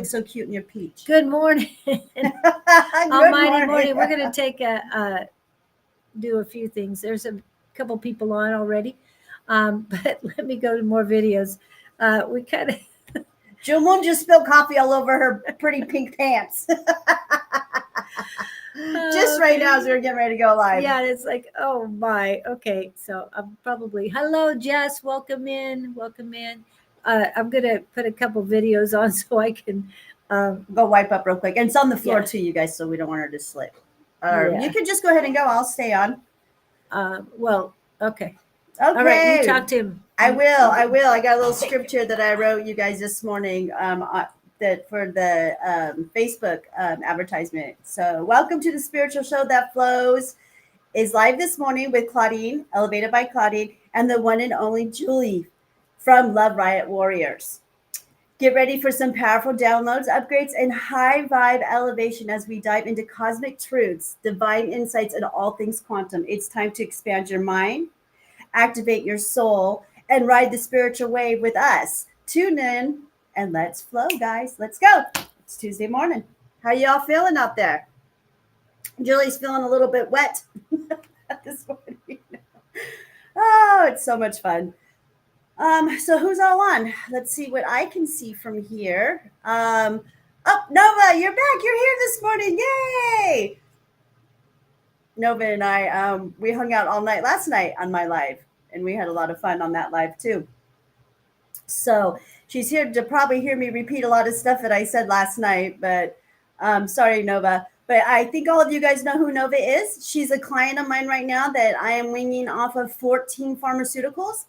look so cute in your peach. Good morning. Good Almighty morning. We're going to take do a few things. There's a couple people on already, but let me go to more videos. We kind of. Jumon just spilled coffee all over her pretty pink pants. Just right now as we're getting ready to go live. Yeah, it's like, oh my. Okay, so I'm probably. Hello, Jess. Welcome in. Welcome in. I'm going to put a couple videos on so I can go wipe up real quick. And it's on the floor Yeah. too, you guys, so we don't want her to slip. You can just go ahead and go. I'll stay on. Well, okay. Okay. All right, you talk to him. I will. I got a little script here that I wrote you guys this morning that for the Facebook advertisement. So welcome to the spiritual show that flows is live this morning with Claudene, elevated by Claudene, and the one and only Julie from Love Riot Warriors. Get ready for some powerful downloads, upgrades, and high vibe elevation as we dive into cosmic truths, divine insights, and all things quantum. It's time to expand your mind, activate your soul, and ride the spiritual wave with us. Tune in and let's flow, guys. Let's go. It's Tuesday morning. How y'all feeling out there? Julie's feeling a little bit wet this morning. Oh, it's so much fun. So who's all on? Let's see what I can see from here. Oh, Nova, you're back. You're here this morning. Yay! Nova and I, we hung out all night last night on my live, and we had a lot of fun on that live too. So she's here to probably hear me repeat a lot of stuff that I said last night, but sorry, Nova. But I think all of you guys know who Nova is. She's a client of mine right now that I am winging off of 14 pharmaceuticals,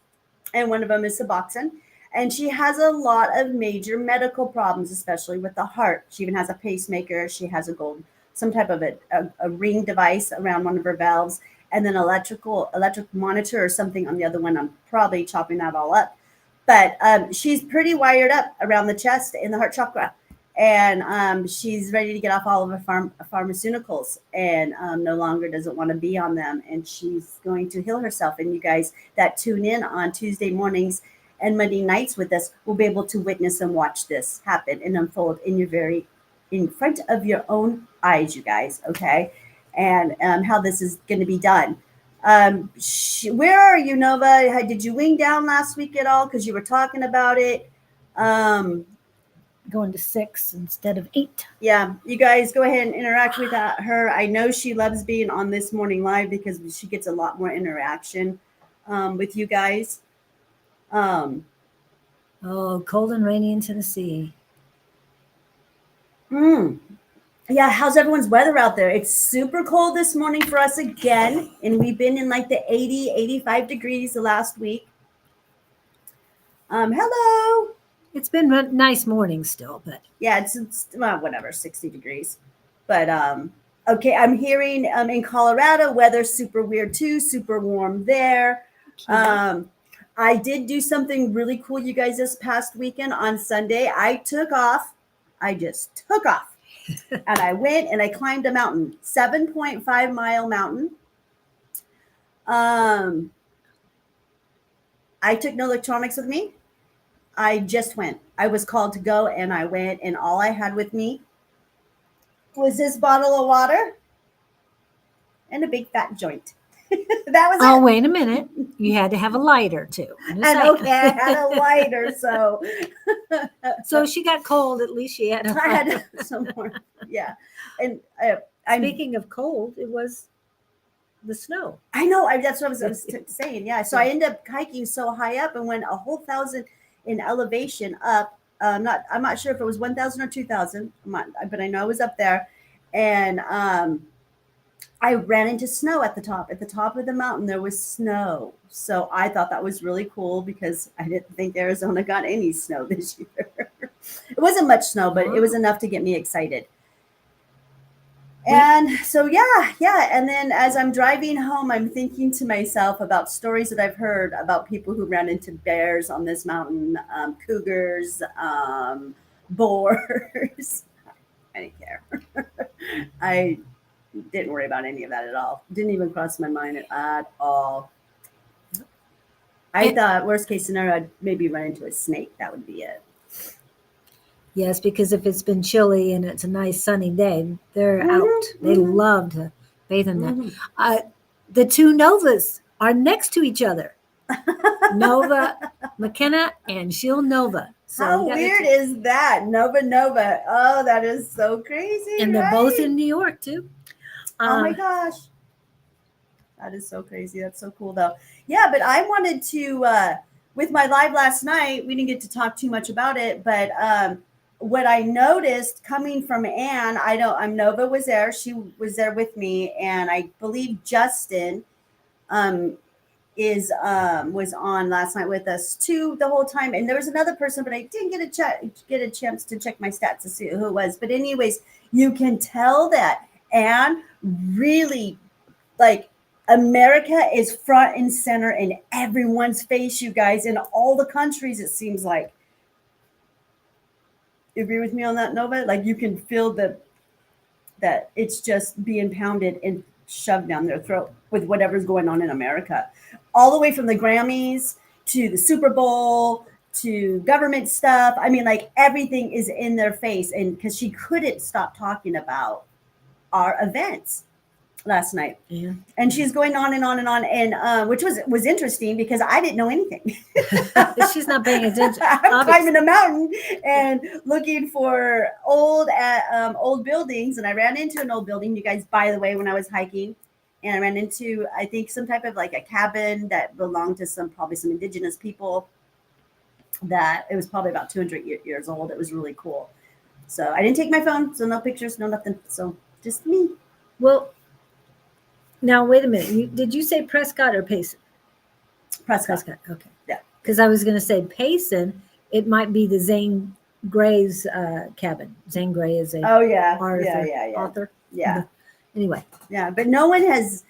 and one of them is Suboxone. And she has a lot of major medical problems, especially with the heart. She even has a pacemaker. She has some type of a ring device around one of her valves, and then electric monitor or something on the other one. I'm probably chopping that all up. But she's pretty wired up around the chest in the heart chakra. And she's ready to get off all of her pharmaceuticals and no longer doesn't want to be on them. And she's going to heal herself. And you guys that tune in on Tuesday mornings and Monday nights with us will be able to witness and watch this happen and unfold in front of your own eyes, you guys. Okay. And how this is going to be done. Where are you, Nova? Did you wing down last week at all? Because you were talking about it. Going to 6 instead of 8. Yeah, you guys go ahead and interact with her. I know she loves being on this morning live because she gets a lot more interaction with you guys. Oh, cold and rainy in Tennessee. Yeah, how's everyone's weather out there? It's super cold this morning for us again, and we've been in like the 80, 85 degrees the last week. Hello. It's been a nice morning still, but yeah, it's well, whatever, 60 degrees. But okay, I'm hearing in Colorado weather's super weird too, super warm there. I did do something really cool, you guys, this past weekend on Sunday. I just took off and I went and I climbed a mountain, 7.5 mile mountain. I took no electronics with me. I just went. I was called to go and I went, and all I had with me was this bottle of water and a big fat joint. That was it. Wait a minute. You had to have a lighter too. And okay, I had a lighter, so so she got cold. At least she had I had some more. Yeah. And speaking of cold, it was the snow. I know. That's what I was saying. Yeah. So I ended up hiking so high up and went a whole 1,000 in elevation up. I'm not sure if it was 1,000 or 2,000, but I know I was up there, and I ran into snow at the top. At the top of the mountain, there was snow. So I thought that was really cool because I didn't think Arizona got any snow this year. It wasn't much snow, but it was enough to get me excited. And so, yeah. And then as I'm driving home, I'm thinking to myself about stories that I've heard about people who ran into bears on this mountain, cougars, boars. I didn't care. I didn't worry about any of that at all. Didn't even cross my mind at all. I thought worst case scenario, I'd maybe run into a snake. That would be it. Yes, because if it's been chilly and it's a nice sunny day, they're out. Mm-hmm, They mm-hmm, love to bathe in that. mm-hmm. The two Novas are next to each other. Nova McKenna and she'll Nova. So How weird is that? Nova Nova. Oh, that is so crazy, and they're both right? in New York too. Oh my gosh. That is so crazy. That's so cool though. Yeah, but I wanted to with my live last night, we didn't get to talk too much about it, but what I noticed coming from Anne, I'm Nova was there. She was there with me, and I believe Justin um is was on last night with us too the whole time, and there was another person, but I didn't get a chance to check my stats to see who it was. But anyways, you can tell that Anne really, like, America is front and center in everyone's face, you guys, in all the countries, it seems like. You agree with me on that, Nova? Like, you can feel that it's just being pounded and shoved down their throat with whatever's going on in America. All the way from the Grammys to the Super Bowl to government stuff. I mean, like, everything is in their face. And because she couldn't stop talking about our events last night. Yeah. And she's going on and on and on, and which was interesting because I didn't know anything. She's not paying attention. I'm climbing a mountain and looking for old buildings, and I ran into an old building, you guys, by the way, when I was hiking, and I ran into, I think, some type of like a cabin that belonged to probably some indigenous people. That it was probably about 200 years old. It was really cool. So I didn't take my phone, so no pictures, no nothing. So just me. Well, now wait a minute. Did you say Prescott or Payson? Prescott. Okay. Yeah. Because I was going to say Payson. It might be the Zane Grey's cabin. Zane Grey is a author. Yeah. Anyway. Yeah, but no one has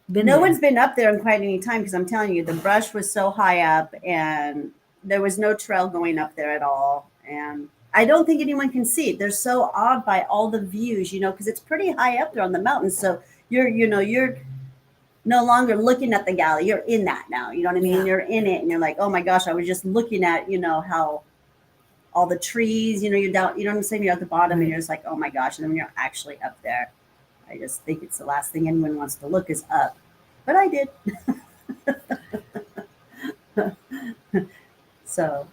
one's been up there in quite any time, because I'm telling you, the brush was so high up and there was no trail going up there at all. And I don't think anyone can see it. They're so awed by all the views, because it's pretty high up there on the mountain. So you're no longer looking at the galley. You're in that now. You know what I mean? Yeah. You're in it and you're like, oh my gosh, I was just looking at, how all the trees, you're down, you know what I'm saying? You're at the bottom, right. And you're just like, oh my gosh. And then when you're actually up there, I just think it's the last thing anyone wants to look is up. But I did. So.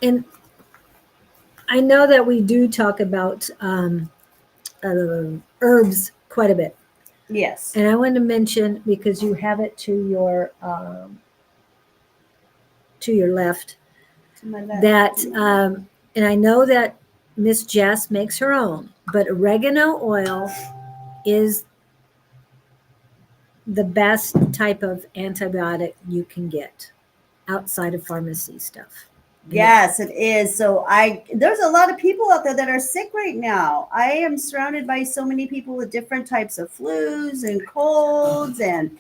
And I know that we do talk about herbs quite a bit. Yes. And I want to mention, because you have it to your left, to my left, that and I know that Miss Jess makes her own, but oregano oil is the best type of antibiotic you can get outside of pharmacy stuff. Yes, it is. So there's a lot of people out there that are sick right now. I am surrounded by so many people with different types of flus and colds and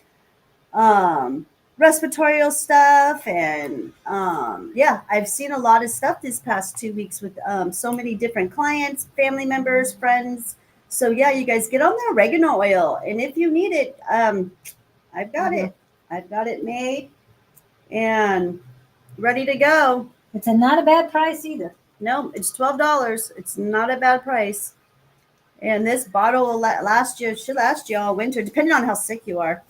respiratory stuff. And I've seen a lot of stuff this past 2 weeks with so many different clients, family members, friends. So yeah, you guys get on the oregano oil. And if you need it, I've got it. I've got it made and ready to go. It's not a bad price either. No, it's $12. It's not a bad price. And this bottle will should last you all winter, depending on how sick you are.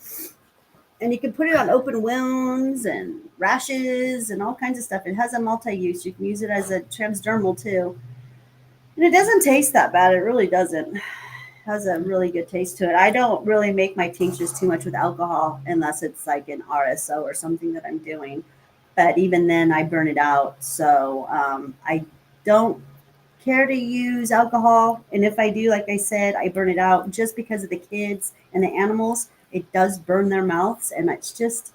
And you can put it on open wounds and rashes and all kinds of stuff. It has a multi-use. You can use it as a transdermal too. And it doesn't taste that bad. It really doesn't. It has a really good taste to it. I don't really make my tinctures too much with alcohol unless it's like an RSO or something that I'm doing. But even then, I burn it out. So I don't care to use alcohol. And if I do, like I said, I burn it out just because of the kids and the animals. It does burn their mouths. And it's just,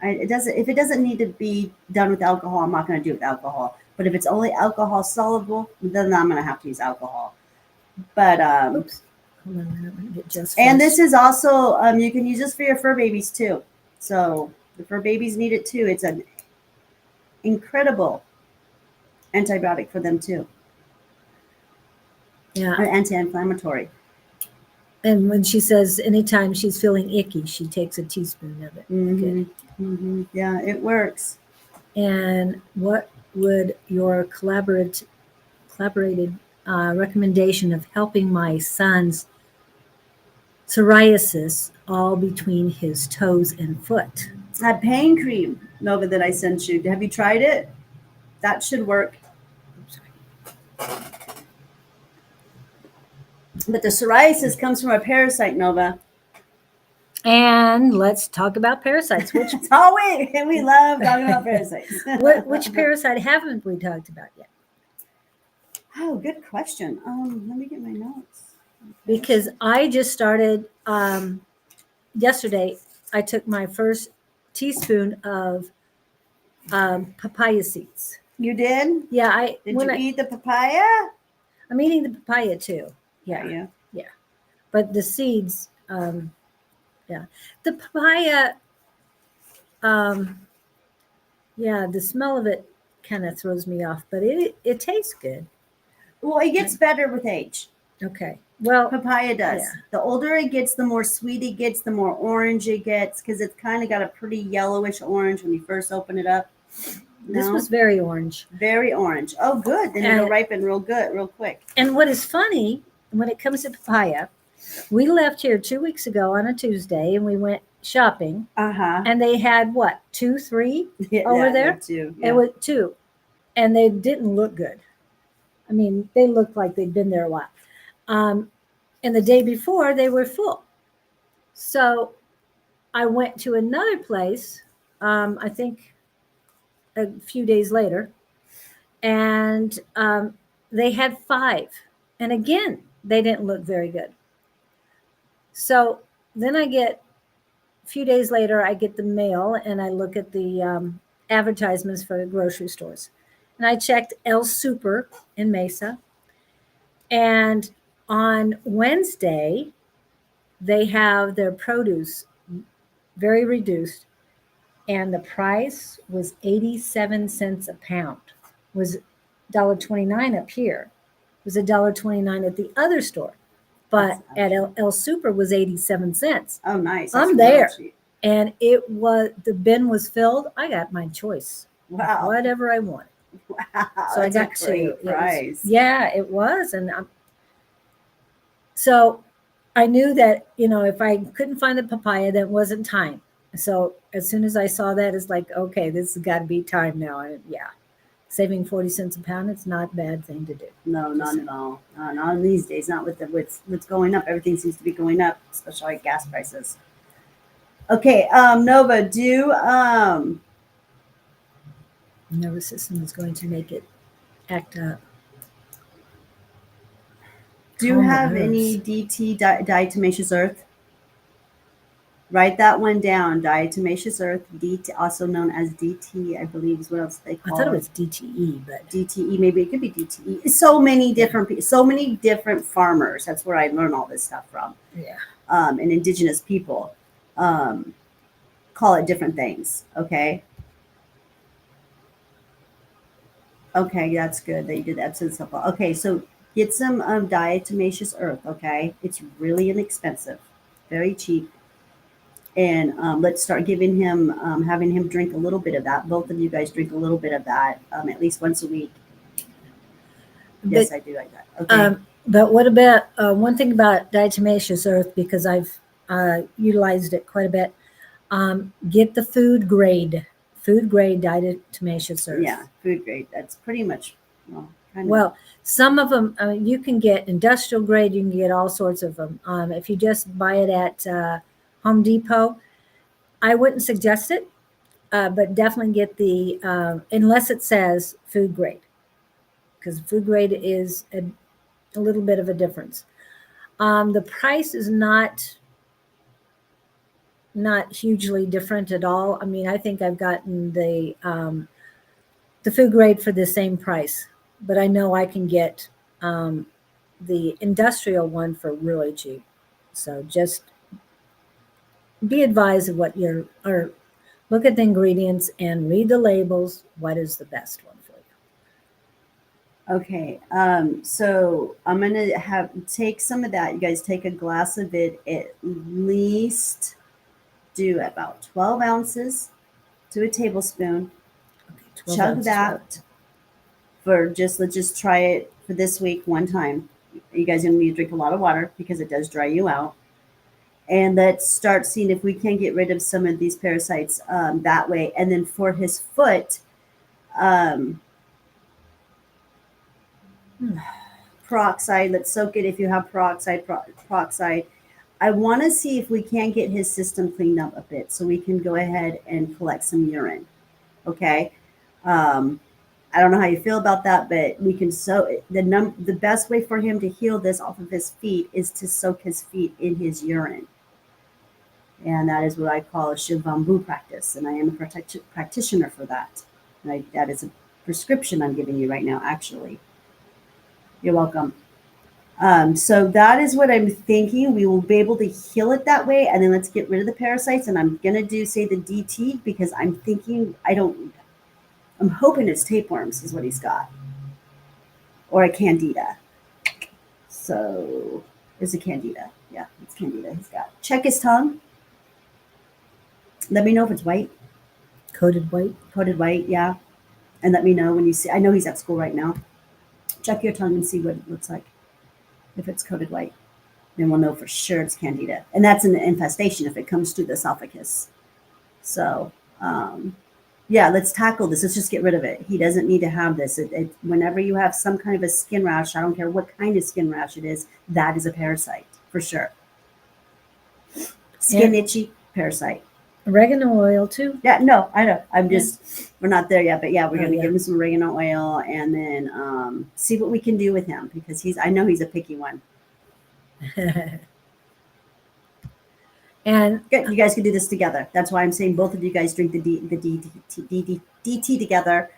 if it doesn't need to be done with alcohol, I'm not going to do it with alcohol. But if it's only alcohol soluble, then I'm going to have to use alcohol. But, oops. Hold on a minute. I'm gonna get just and this is also, you can use this for your fur babies too. So the fur babies need it too. It's an incredible antibiotic for them too. Yeah. An anti-inflammatory. And when she says anytime she's feeling icky, she takes a teaspoon of it. Good. Yeah, it works. And what would your collaborated recommendation of helping my son's psoriasis all between his toes and foot? That pain cream, Nova, that I sent you. Have you tried it? That should work. But the psoriasis comes from a parasite, Nova. And let's talk about parasites. Which we love talking about parasites. which parasite haven't we talked about yet? Oh, good question. Let me get my notes. Because I just started yesterday. I took my first teaspoon of papaya seeds. You did? Yeah, Did you eat the papaya? I'm eating the papaya too. Yeah, Yeah. but the seeds, yeah, the papaya, yeah, the smell of it kind of throws me off, but it tastes good. Well, it gets better with age. Okay. Well, Papaya does. yeah. The older it gets, the more sweet it gets, the more orange it gets, because it's kind of got a pretty yellowish orange when you first open it up. This No? was very orange. Very orange. Oh, good. Then it'll ripen real quick. And what is funny, when it comes to papaya, we left here 2 weeks ago on a Tuesday and we went shopping. And they had what, 2, 3 over there? 2. It was 2. And they didn't look good. I mean, they looked like they'd been there a while. And the day before, they were full. So I went to another place, I think a few days later, and they had 5. And again, they didn't look very good. So then a few days later, I get the mail and I look at the advertisements for the grocery stores. And I checked El Super in Mesa. And on Wednesday, they have their produce very reduced. And the price was 87 cents a pound. It was $1.29 up here. It was $1.29 at the other store. But at El Super was 87 cents. Oh, nice. I'm there. And the bin was filled. I got my choice. Wow. Whatever I wanted. Wow. So I got a great price. It was. And so I knew that, if I couldn't find the papaya, that wasn't time. So as soon as I saw that, it's like, okay, this has got to be time now. And saving 40 cents a pound, it's not a bad thing to do. No, not at all. Not in these days. Not with what's going up. Everything seems to be going up, especially like gas prices. Okay, Nova, nervous system is going to make it act up. Do you have any DT, diatomaceous earth? Write that one down. Diatomaceous earth, DT, also known as DT, I believe is what else they call it. I thought it was DTE, but DTE, maybe it could be DTE. So many different farmers. That's where I learn all this stuff from. Yeah. And indigenous people call it different things. Okay. Okay, that's good that you did that. Okay, so get some diatomaceous earth. Okay, it's really inexpensive, very cheap. And let's start giving him, having him drink a little bit of that. Both of you guys drink a little bit of that at least once a week. Yes, I do like that. Okay. But what about one thing about diatomaceous earth, because I've utilized it quite a bit, get the food grade diatomaceous earth. Yeah, food grade. That's pretty much, well, some of them, you can get industrial grade, you can get all sorts of them. If you just buy it at Home Depot, I wouldn't suggest it, but definitely get the, unless it says food grade, because food grade is a little bit of a difference. The price is not hugely different at all. I mean, I think I've gotten the food grade for the same price, but I know I can get the industrial one for really cheap. So just be advised of what or look at the ingredients and read the labels. What is the best one for Okay. So I'm gonna have take some of that. You guys take a glass of it. At least do about 12 ounces to a tablespoon. Okay, 12 Chug ounces. Well, that for let's just try it for this week one time. You guys are gonna need to drink a lot of water because it does dry you out. And let's start seeing if we can get rid of some of these parasites that way. And then for his foot, um, hmm. peroxide. Let's soak it if you have peroxide. I want to see if we can get his system cleaned up a bit so we can go ahead and collect some urine. Okay. Um, I don't know how you feel about that, but we can soak the best way for him to heal this off of his feet is to soak his feet in his urine. And that is what I call a Shivambu practice. And I am a practitioner for that. That is a prescription I'm giving you right now, actually. You're welcome. So that is what I'm thinking. We will be able to heal it that way, and then let's get rid of the parasites. And I'm gonna do say the DT because I'm thinking I'm hoping it's tapeworms is what he's got, or a candida. So it's a candida. Yeah, it's candida he's got. Check his tongue. Let me know if it's white, Coated white. coated white. Yeah, and let me know when you see. I know he's at school right now. Check your tongue and see what it looks like if it's coated white. Then we'll know for sure it's candida. And that's an infestation if it comes through the esophagus. So, yeah, let's tackle this. Let's just get rid of it. He doesn't need to have this. Whenever you have some kind of a skin rash, I don't care what kind of skin rash it is, that is a parasite for sure. Skin itchy, parasite. Oregano oil too. Yeah, no, I know. We're not there yet, but yeah, we're going to yeah. give him some oregano oil and then see what we can do with him because I know he's a picky one. And good, you guys can do this together. That's why I'm saying both of you guys drink the DT together.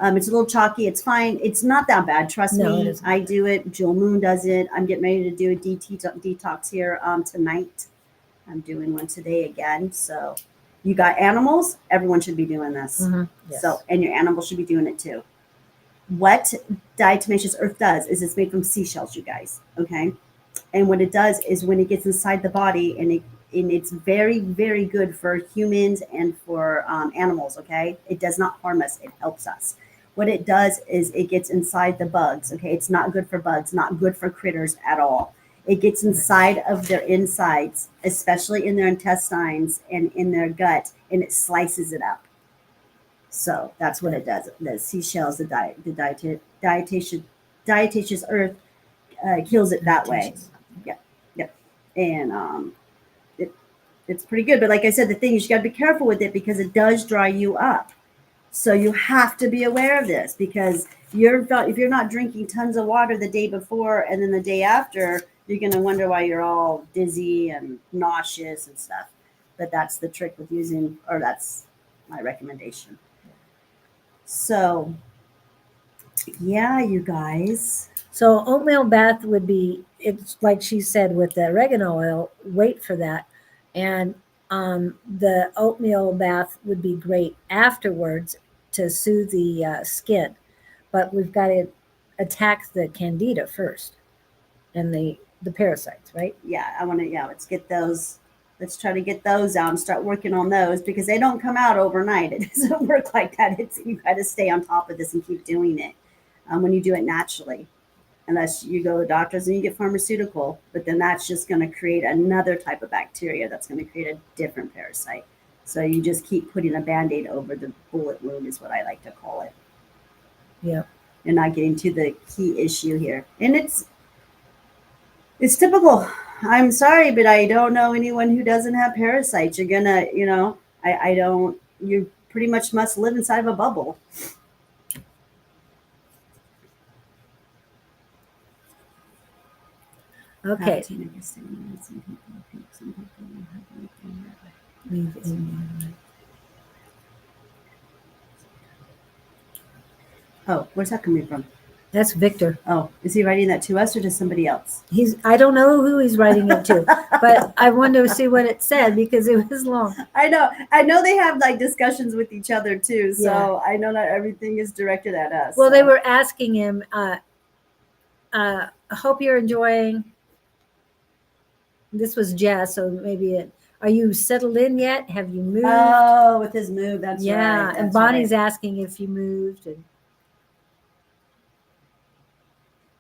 It's a little chalky. It's fine. It's not that bad. Trust me. I do it. Jill Moon does it. I'm getting ready to do a DT detox here tonight. I'm doing one today again. So you got animals. Everyone should be doing this. Mm-hmm. Yes. So, and your animals should be doing it too. What diatomaceous earth does is it's made from seashells, you guys. Okay. And what it does is when it gets inside the body and it's very, very good for humans and for animals. Okay. It does not harm us. It helps us. What it does is it gets inside the bugs. Okay. It's not good for bugs, not good for critters at all. It gets inside of their insides, especially in their intestines and in their gut, and it slices it up. So that's what it does. The seashells, the diatomaceous earth kills it that way. Yep. And it's pretty good. But like I said, the thing is you got to be careful with it because it does dry you up. So you have to be aware of this because if you're not drinking tons of water the day before and then the day after, you're going to wonder why you're all dizzy and nauseous and stuff. But that's the trick with using, or that's my recommendation. So, yeah, you guys. So oatmeal bath would be, it's like she said with the oregano oil, wait for that. And the oatmeal bath would be great afterwards to soothe the skin. But we've got to attack the candida first and the parasites, right? Yeah, let's get those. Let's try to get those out and start working on those because they don't come out overnight. It doesn't work like that. You got to stay on top of this and keep doing it when you do it naturally. Unless you go to the doctors and you get pharmaceutical, but then that's just going to create another type of bacteria that's going to create a different parasite. So you just keep putting a Band-Aid over the bullet wound is what I like to call it. Yeah. You're not getting to the key issue here. And it's typical. I'm sorry, but I don't know anyone who doesn't have parasites. You're gonna, I don't, you pretty much must live inside of a bubble. Okay. Oh, where's that coming from? That's Victor. Oh, is he writing that to us or to somebody else? I don't know who he's writing it to, but I wanted to see what it said because it was long. I know they have like discussions with each other too. So I know not everything is directed at us. Well, so. they were asking him, I hope you're enjoying. This was Jess, so maybe are you settled in yet? Have you moved? Oh, with his move, that's right. Yeah, That's and Bonnie's right. asking if you moved. And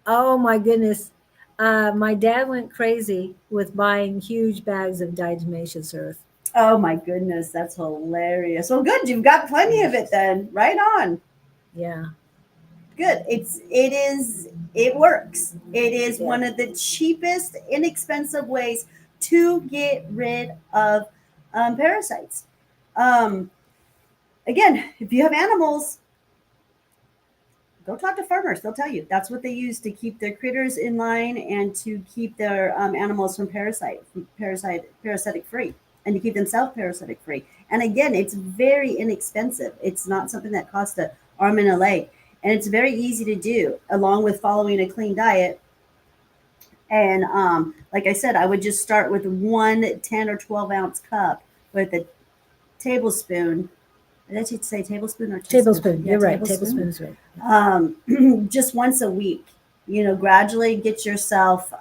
oh my goodness, my dad went crazy with buying huge bags of diatomaceous earth. Oh my goodness, that's hilarious. Well, good, you've got plenty of it then. Right on. Yeah. Good. It works. It is one of the cheapest, inexpensive ways to get rid of parasites. Um, again, if you have animals, go talk to farmers. They'll tell you that's what they use to keep their critters in line and to keep their animals from parasitic free, and to keep themselves parasitic free. And again, it's very inexpensive. It's not something that costs an arm and a leg, and it's very easy to do, along with following a clean diet. And like I said, I would just start with one 10 or 12 ounce cup with a tablespoon. Did I say tablespoon or teaspoon? Tablespoon. Yeah, You're right. Tablespoon's right. Just once a week. Gradually get yourself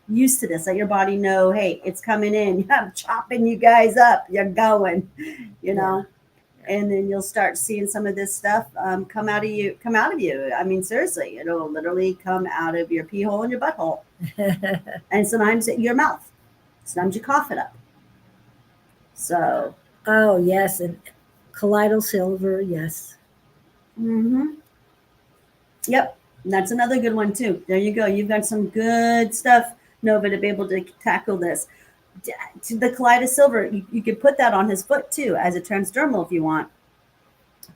used to this. Let your body know, hey, it's coming in. I'm chopping you guys up. You're going, and then you'll start seeing some of this stuff come out of you. I mean, seriously, it'll literally come out of your pee hole and your butthole, and sometimes your mouth. Sometimes you cough it up. So. Oh yes, and colloidal silver, yes. Mm-hmm. Yep, that's another good one too. There you go. You've got some good stuff, Nova, to be able to tackle this. The colloidal silver, you could put that on his foot too as a transdermal if you want.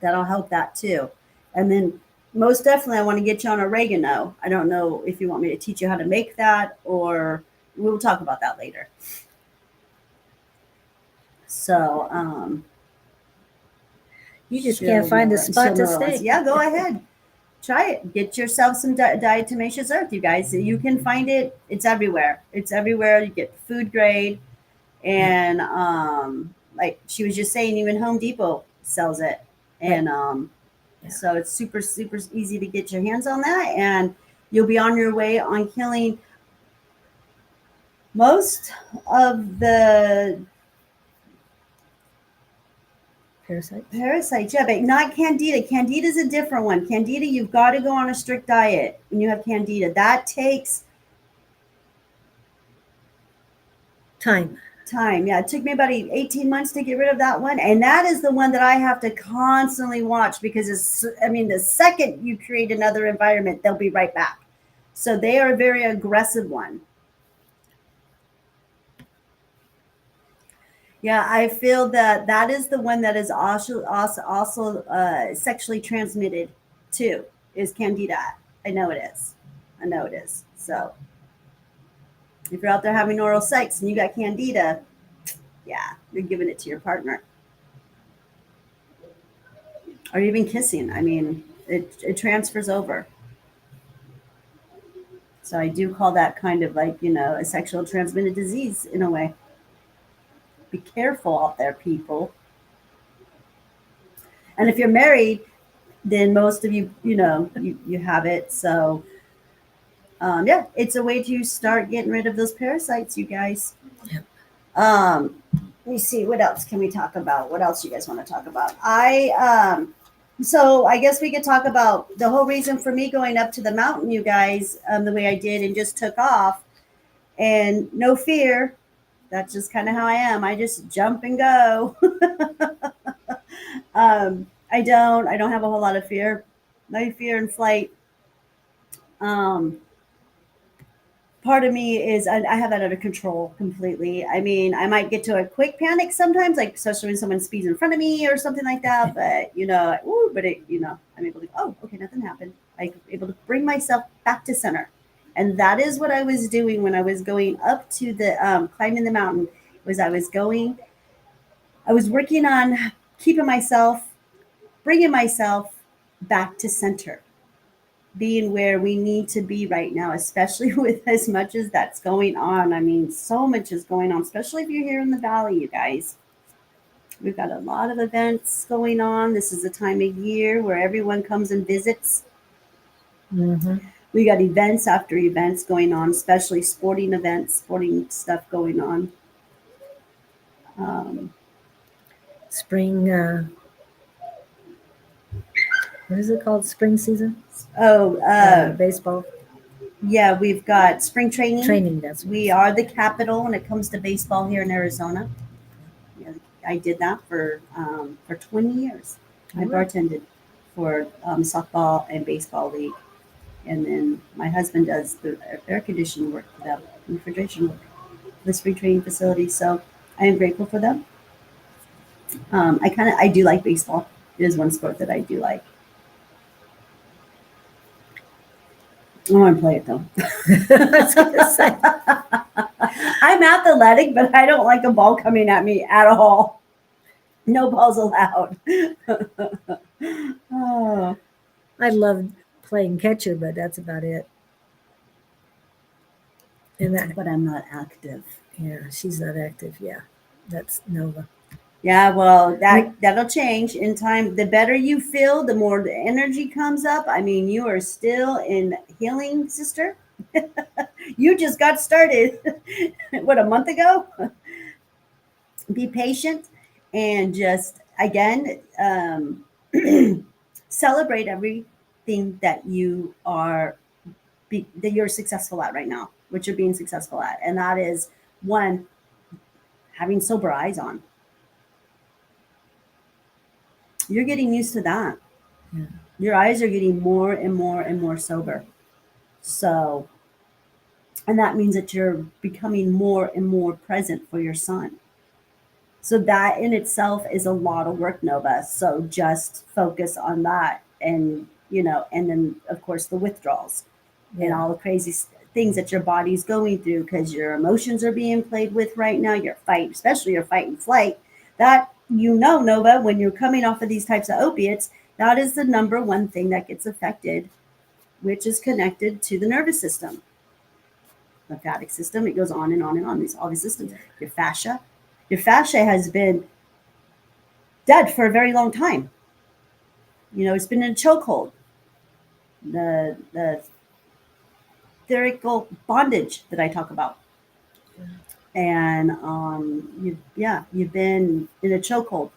That'll help that too. And then most definitely, I want to get you on oregano. I don't know if you want me to teach you how to make that, or we'll talk about that later. So, you just can't find a spot to stay. Yeah, go ahead. Try it. Get yourself some diatomaceous earth, you guys. You can find it. It's everywhere. It's everywhere. You get food grade. And like she was just saying, even Home Depot sells it. And so it's super, super easy to get your hands on that. And you'll be on your way on killing most of the parasites, yeah, but not candida. Candida is a different one. Candida, you've got to go on a strict diet when you have candida. That takes time. Yeah, it took me about 18 months to get rid of that one, and that is the one that I have to constantly watch because the second you create another environment, they'll be right back. So they are a very aggressive one. Yeah, I feel that is the one that is also sexually transmitted too, is candida. I know it is. So if you're out there having oral sex and you got candida, yeah, you're giving it to your partner. Or even kissing. I mean, it transfers over. So I do call that kind of like, a sexual transmitted disease in a way. Be careful out there, people. And if you're married, then most of you, you have it. So, yeah, it's a way to start getting rid of those parasites, you guys. Yep. Let me see. What else can we talk about? What else you guys want to talk about? So I guess we could talk about the whole reason for me going up to the mountain, you guys, the way I did and just took off. And no fear. That's just kind of how I am. I just jump and go. I don't have a whole lot of fear. No fear in flight. Part of me is I have that under control completely. I mean, I might get to a quick panic sometimes, like especially when someone speeds in front of me or something like that. But I'm able to. Oh, okay, nothing happened. I'm able to bring myself back to center, and that is what I was doing when I was going up to the climbing the mountain. I was working on bringing myself back to center. being where we need to be right now, especially with as much as that's going on. I mean, so much is going on, especially if you're here in the valley, you guys. We've got a lot of events going on. This is a time of year where everyone comes and visits. Mm-hmm. We got events after events going on, especially sporting events, sporting stuff going on. Um, Spring, what is it called? Spring season? oh, Baseball yeah, we've got spring training. training. That's what We are the capital when it comes to baseball here in Arizona. Yeah, I did that for 20 years. I You were. bartended for softball and baseball league, and then my husband does the air conditioning work for them, refrigeration work, for the spring training facility. So I am grateful for them. I do like baseball. It is one sport that I do like. I want to play it though. I was gonna say. I'm athletic, but I don't like a ball coming at me at all. No balls allowed. Oh, I loved playing catcher, but that's about it. And that, but I'm not active. yeah, she's not active. Yeah, that's Nova. Yeah, well, that'll change in time. The better you feel, the more the energy comes up. I mean, you are still in healing, sister. You just got started. What, a month ago? Be patient and just again celebrate everything that you are that you're successful at right now, what you're being successful at, and that is one, having sober eyes on. You're getting used to that. Yeah. Your eyes are getting more and more and more sober. So, and that means that you're becoming more and more present for your son. So that in itself is a lot of work, Nova. So just focus on that, and and then of course the withdrawals and Yeah. all the crazy things that your body's going through because your emotions are being played with right now. Your fight, especially your fight and flight. That Nova, when you're coming off of these types of opiates, that is the number one thing that gets affected, which is connected to the nervous system, lymphatic system. It goes on and on and on. All these systems. Your fascia. Your fascia has been dead for a very long time. It's been in a chokehold. The etherical bondage that I talk about. And you've been in a chokehold.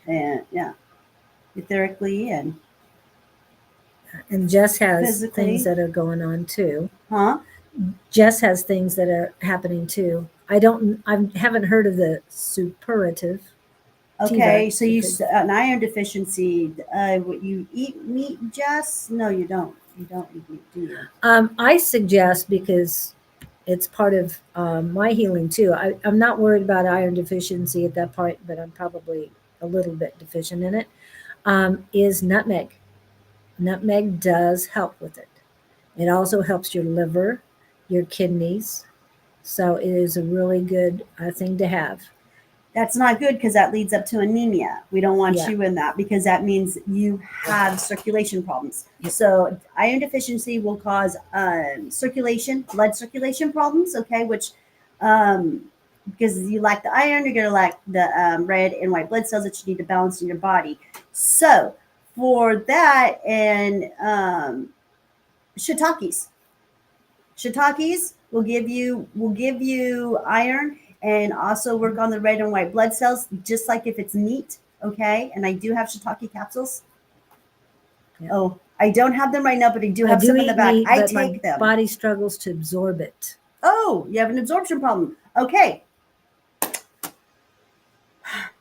And yeah, etherically and And Jess has physically. things that are going on too. Huh? Jess has things that are happening too. I haven't heard of the suppurative. Okay, TVAC, so an iron deficiency. What, you eat meat, Jess? No, you don't. You don't eat meat, do you? I suggest, because it's part of my healing too. I'm not worried about iron deficiency at that point, but I'm probably a little bit deficient in it. Is nutmeg. Nutmeg does help with it. It also helps your liver, your kidneys. So it is a really good thing to have. That's not good because that leads up to anemia. We don't want Yeah. you in that because that means you have circulation problems. So iron deficiency will cause blood circulation problems. Okay, which because you lack the iron, you're going to lack the red and white blood cells that you need to balance in your body. So for that and shiitakes will give you iron and also work on the red and white blood cells, just like if it's meat. Okay, and I do have shiitake capsules. Yeah. Oh, I don't have them right now, but I do I have do some in the eat back. meat, I but my take them. body struggles to absorb it. Oh, you have an absorption problem. Okay.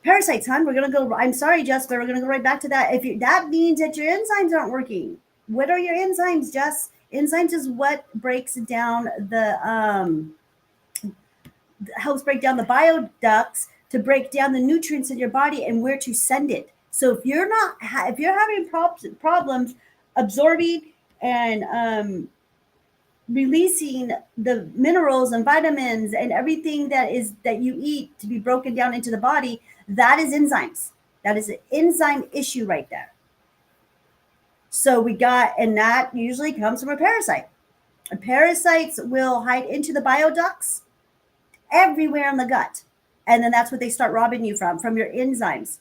Parasites, hon. We're gonna go. I'm sorry, Jess, but we're gonna go right back to that. That means that your enzymes aren't working. What are your enzymes, Jess? Enzymes is what breaks down helps break down the bioducts to break down the nutrients in your body and where to send it. So if you're not if you're having problems absorbing and releasing the minerals and vitamins and everything that you eat to be broken down into the body, that is enzymes. That is an enzyme issue right there. So and that usually comes from a parasite. And parasites will hide into the bile ducts everywhere in the gut. And then that's what they start robbing you from your enzymes,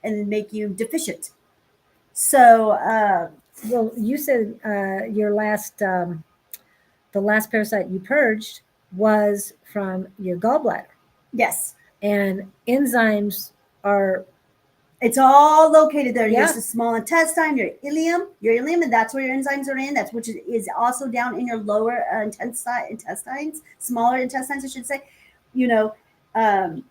and make you deficient. So, Well, you said your last, the last parasite you purged was from your gallbladder, yes, and enzymes are it's all located there. Yeah. There's the small intestine, your ileum, and that's where your enzymes are in. That's which is also down in your lower intestines, smaller intestines, I should say. You know, um,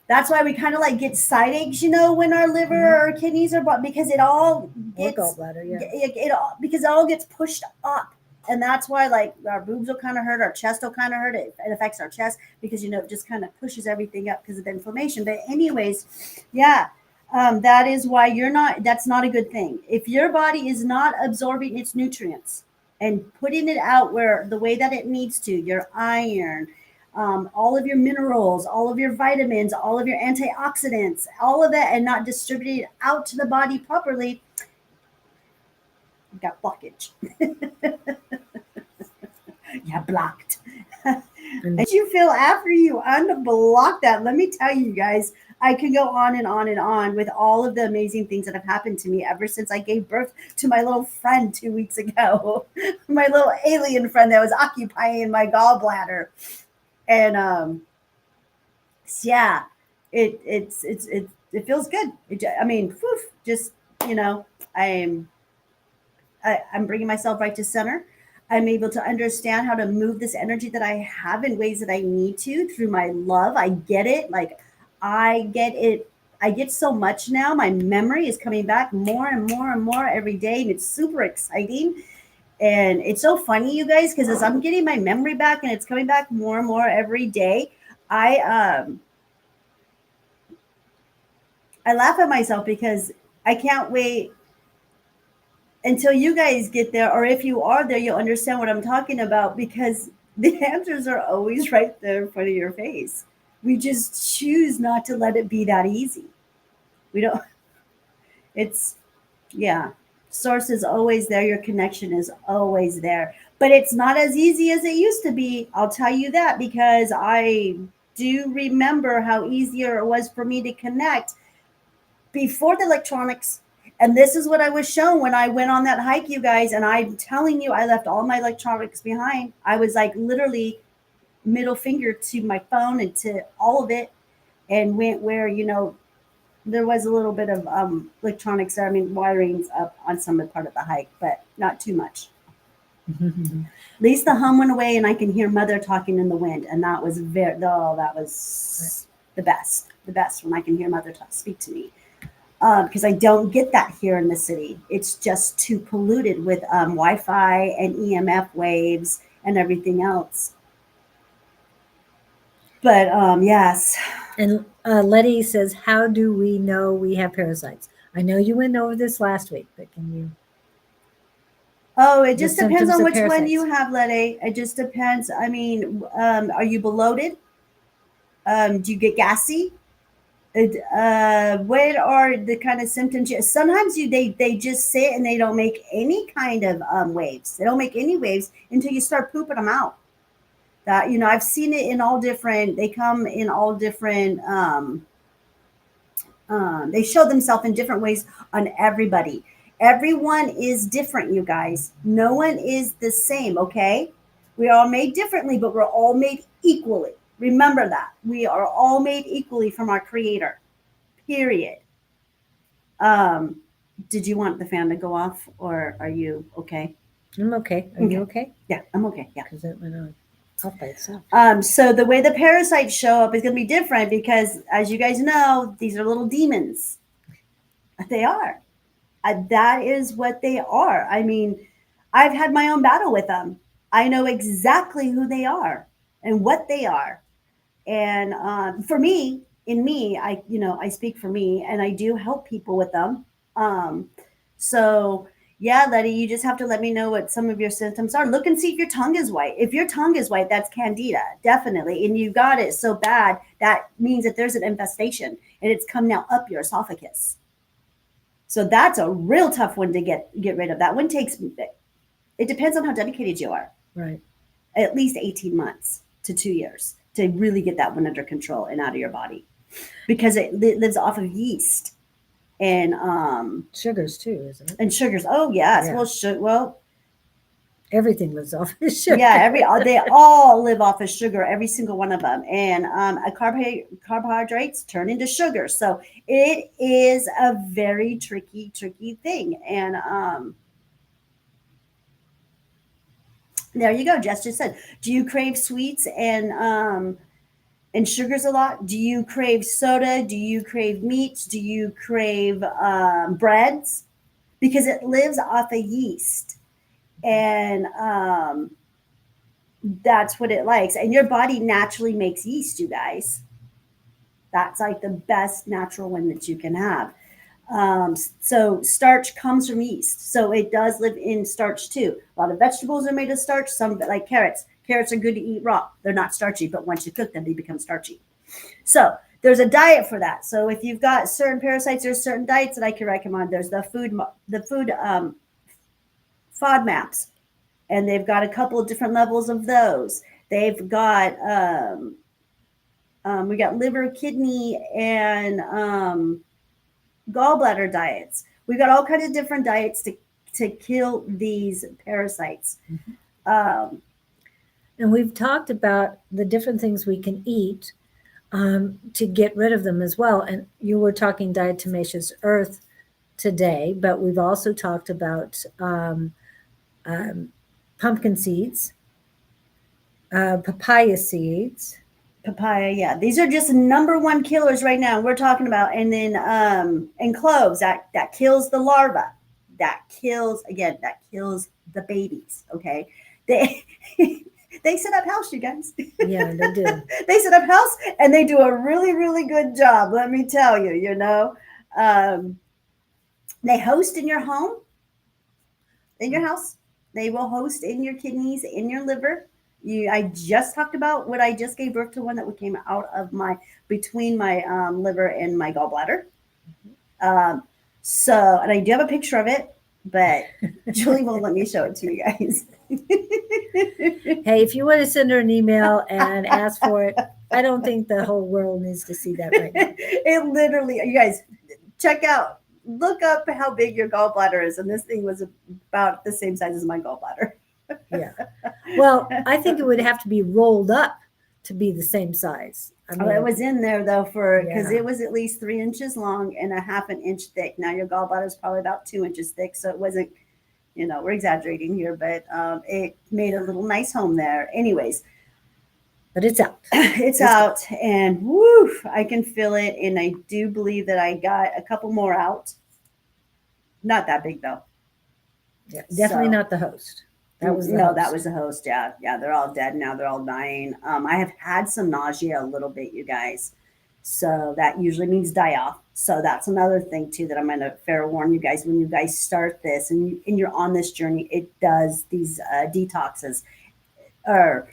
that's why we kind of like get side aches, when our liver or kidneys are because it all or gets gallbladder. Yeah. because it all gets pushed up. And that's why like our boobs will kind of hurt, our chest will kind of hurt. It affects our chest because it just kind of pushes everything up because of the inflammation. But anyways, yeah, that is why that's not a good thing. If your body is not absorbing its nutrients and putting it out where the way that it needs to, your iron, all of your minerals, all of your vitamins, all of your antioxidants, all of that, and not distributing it out to the body properly, you got blockage. Yeah, blocked. Did you feel after you unblock that? Let me tell you guys, I can go on and on and on with all of the amazing things that have happened to me ever since I gave birth to my little friend 2 weeks ago. My little alien friend that was occupying my gallbladder. And yeah, it feels good. I mean, whew, just I'm I'm bringing myself right to center. I'm able to understand how to move this energy that I have in ways that I need to through my love. I get it. Like I get it. I get so much now. My memory is coming back more and more and more every day, and it's super exciting. And it's so funny, you guys, because as I'm getting my memory back and it's coming back more and more every day, I I laugh at myself because I can't wait until you guys get there, or if you are there, you'll understand what I'm talking about because the answers are always right there in front of your face. We just choose not to let it be that easy. We don't, it's, yeah. Source is always there. Your connection is always there. But it's not as easy as it used to be. I'll tell you that because I do remember how easier it was for me to connect before the electronics. And this is what I was shown when I went on that hike, you guys. And I'm telling you, I left all my electronics behind. I was like literally middle finger to my phone and to all of it, and went where, there was a little bit of electronics there. I mean, wiring's up on some of the part of the hike, but not too much. At least the hum went away and I can hear mother talking in the wind. And that was that was the best when I can hear mother speak to me. Because I don't get that here in the city. It's just too polluted with Wi-Fi and EMF waves and everything else. But yes. And Letty says, how do we know we have parasites? I know you went over this last week, but can you? Oh, it just depends symptoms on of which one parasites. you have, Letty. It just depends. I mean, are you bloated? Do you get gassy? What are the kind of symptoms? Sometimes they just sit and they don't make any kind of waves. They don't make any waves until you start pooping them out. That I've seen it in all different. They come in all different. They show themselves in different ways on everybody. Everyone is different, you guys. No one is the same. Okay, we are all made differently, but we're all made equally. Remember that we are all made equally from our Creator. Period. Um, did you want the fan to go off, or are you okay? I'm okay. Are you okay? Yeah, I'm okay. Yeah. Because it went on off by itself. So the way the parasites show up is going to be different because, as you guys know, these are little demons. They are. That is what they are. I mean, I've had my own battle with them. I know exactly who they are and what they are. And for me, I speak for me, and I do help people with them. Um, so yeah, Letty, you just have to let me know what some of your symptoms are. Look and see if your tongue is white. If your tongue is white, that's candida, definitely. And you got it so bad, that means that there's an infestation and it's come now up your esophagus. So that's a real tough one to get rid of. That one takes, it depends on how dedicated you are. Right. At least 18 months to 2 years to really get that one under control and out of your body, because it lives off of yeast and Sugars too, isn't it? and sugars. Oh yes. Yeah. Well, Everything lives off of sugar. yeah. They all live off of sugar. Every single one of them, and carbohydrates turn into sugar. So it is a very tricky thing. And there you go. Jess just said, do you crave sweets and sugars a lot? Do you crave soda? Do you crave meats? Do you crave breads? Because it lives off of yeast, and that's what it likes. And your body naturally makes yeast, you guys. That's like the best natural one that you can have. So starch comes from yeast. So it does live in starch too. A lot of vegetables are made of starch. Some like carrots. Carrots are good to eat raw. They're not starchy, but once you cook them, they become starchy. So there's a diet for that. So if you've got certain parasites, there's certain diets that I can recommend. There's the food FODMAPs, and they've got a couple of different levels of those. They've got we got liver, kidney, and gallbladder diets. We've got all kinds of different diets to kill these parasites. And we've talked about the different things we can eat to get rid of them as well. And you were talking diatomaceous earth today, but we've also talked about pumpkin seeds, papaya seeds. Papaya, yeah. These are just number one killers right now. We're talking about, and then and cloves that kills the larva. That kills the babies. Okay, they they set up house, you guys. Yeah, they do. They set up house, and they do a really good job. Let me tell you. You know, they host in your home, in your house. They will host in your kidneys, in your liver. I just talked about what I just gave birth to, one that came out of between my liver and my gallbladder. So, and I do have a picture of it, but Julie won't let me show it to you guys. Hey, if you want to send her an email and ask for it, I don't think the whole world needs to see that right now. It literally, you guys, look up how big your gallbladder is, and this thing was about the same size as my gallbladder. Yeah. Well, I think it would have to be rolled up to be the same size. I mean, it was in there though because it was at least 3 inches long and a half an inch thick. Now your gallbladder is probably about 2 inches thick, so it wasn't, we're exaggerating here, but it made a little nice home there. Anyways, but it's out. It's out, and woo, I can feel it, and I do believe that I got a couple more out. Not that big though. Yeah, definitely not the host. That was the host. Yeah, they're all dead now. They're all dying. I have had some nausea a little bit, you guys. So that usually means die off. So that's another thing too that I'm going to fair warn you guys, when you guys start this and you're on this journey, it does these detoxes or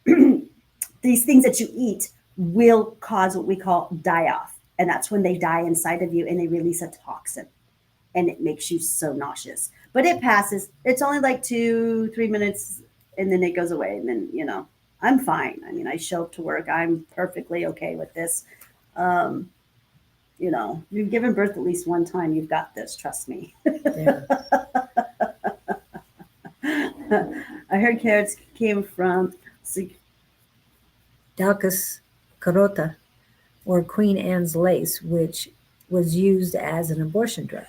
these things that you eat will cause what we call die off, and that's when they die inside of you and they release a toxin, and it makes you so nauseous. But it passes. It's only like 2-3 minutes, and then it goes away. And then, I'm fine. I mean, I show up to work. I'm perfectly okay with this. You've given birth at least one time. You've got this. Trust me. Yeah. I heard carrots came from Daucus carota, or Queen Anne's lace, which was used as an abortion drug.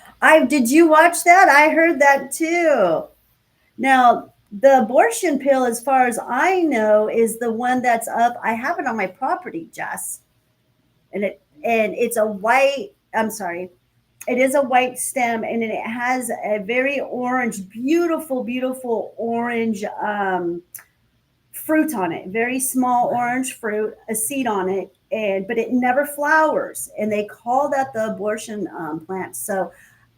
Did you watch that? I heard that too. Now, the abortion pill, as far as I know, is the one that's up. I have it on my property, Jess. And it's a white, I'm sorry. It is a white stem, and it has a very orange, beautiful orange fruit on it. Very small orange fruit, a seed on it. But it never flowers, and they call that the abortion plant. So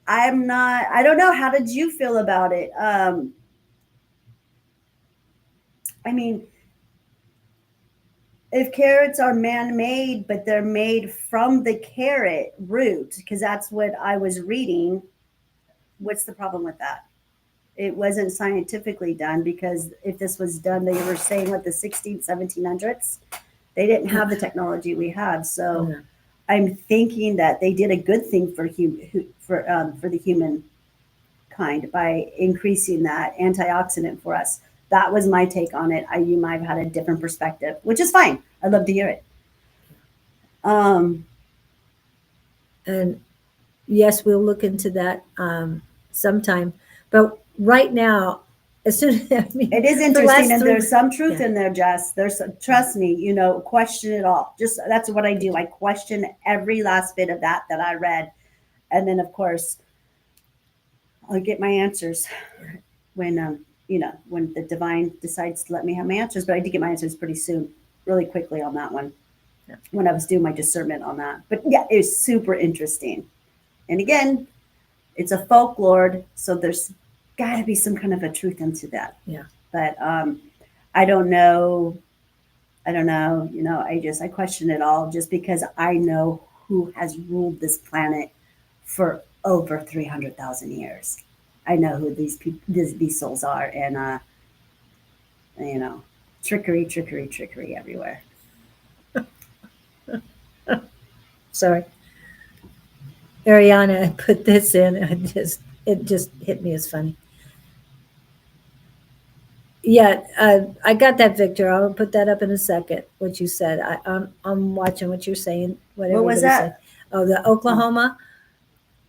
I don't know. How did you feel about it? I mean, if carrots are man-made, but they're made from the carrot root, because that's what I was reading, what's the problem with that? It wasn't scientifically done, because if this was done, they were saying what, the 16th, 1700s, they didn't have the technology we have. So Yeah. I'm thinking that they did a good thing for the human kind by increasing that antioxidant for us. That was my take on it. You might have had a different perspective, which is fine. I'd love to hear it. And yes, we'll look into that sometime. But right now, as soon as It is the last interesting, and there's some truth yeah. in there, Jess. There's, trust me, question it all. Just that's what I do. I question every last bit of that I read, and then of course I'll get my answers when when the divine decides to let me have my answers. But I did get my answers pretty soon, really quickly on that one, Yeah. when I was doing my discernment on that. But yeah, it was super interesting. And again, it's a folklore, so there's got to be some kind of a truth into that. Yeah. But I don't know. I don't know. I question it all, just because I know who has ruled this planet for over 300,000 years. I know who these people, these souls are, and trickery, trickery, trickery everywhere. Sorry. Ariana put this in. It just hit me as funny. Yeah, I got that, Victor. I'll put that up in a second. What you said, I'm watching what you're saying. What What was everybody said. that? Oh, the Oklahoma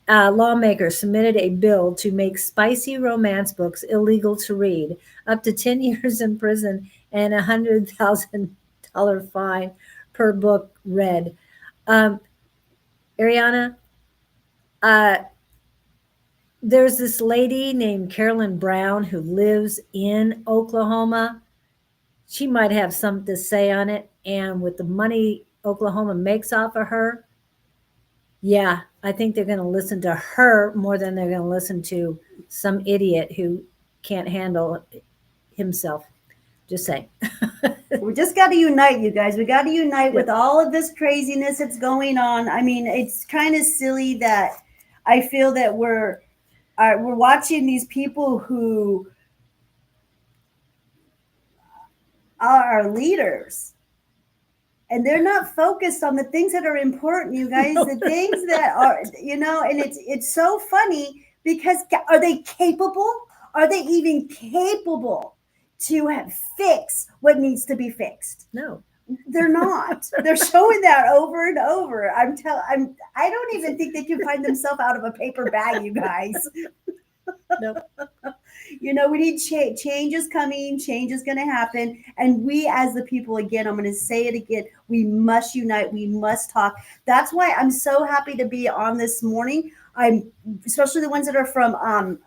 lawmakers submitted a bill to make spicy romance books illegal to read, up to 10 years in prison and $100,000 fine per book read. Um, Ariana, uh, there's this lady named Carolyn Brown who lives in Oklahoma. She might have something to say on it. And with the money Oklahoma makes off of her, yeah, I think they're going to listen to her more than they're going to listen to some idiot who can't handle himself. Just say. We just got to unite, you guys. We got to unite with Yeah. all of this craziness that's going on. I mean, it's kind of silly that I feel that we're watching these people who are our leaders, and they're not focused on the things that are important, you guys. No, The things that are, and it's so funny, because are they capable? Are they even capable to fix what needs to be fixed? no. They're not. They're showing that over and over. I don't even think they can find themselves out of a paper bag, you guys. No. We need change is coming. Change is going to happen. And we, as the people, again, I'm going to say it again, we must unite. We must talk. That's why I'm so happy to be on this morning. Especially the ones that are from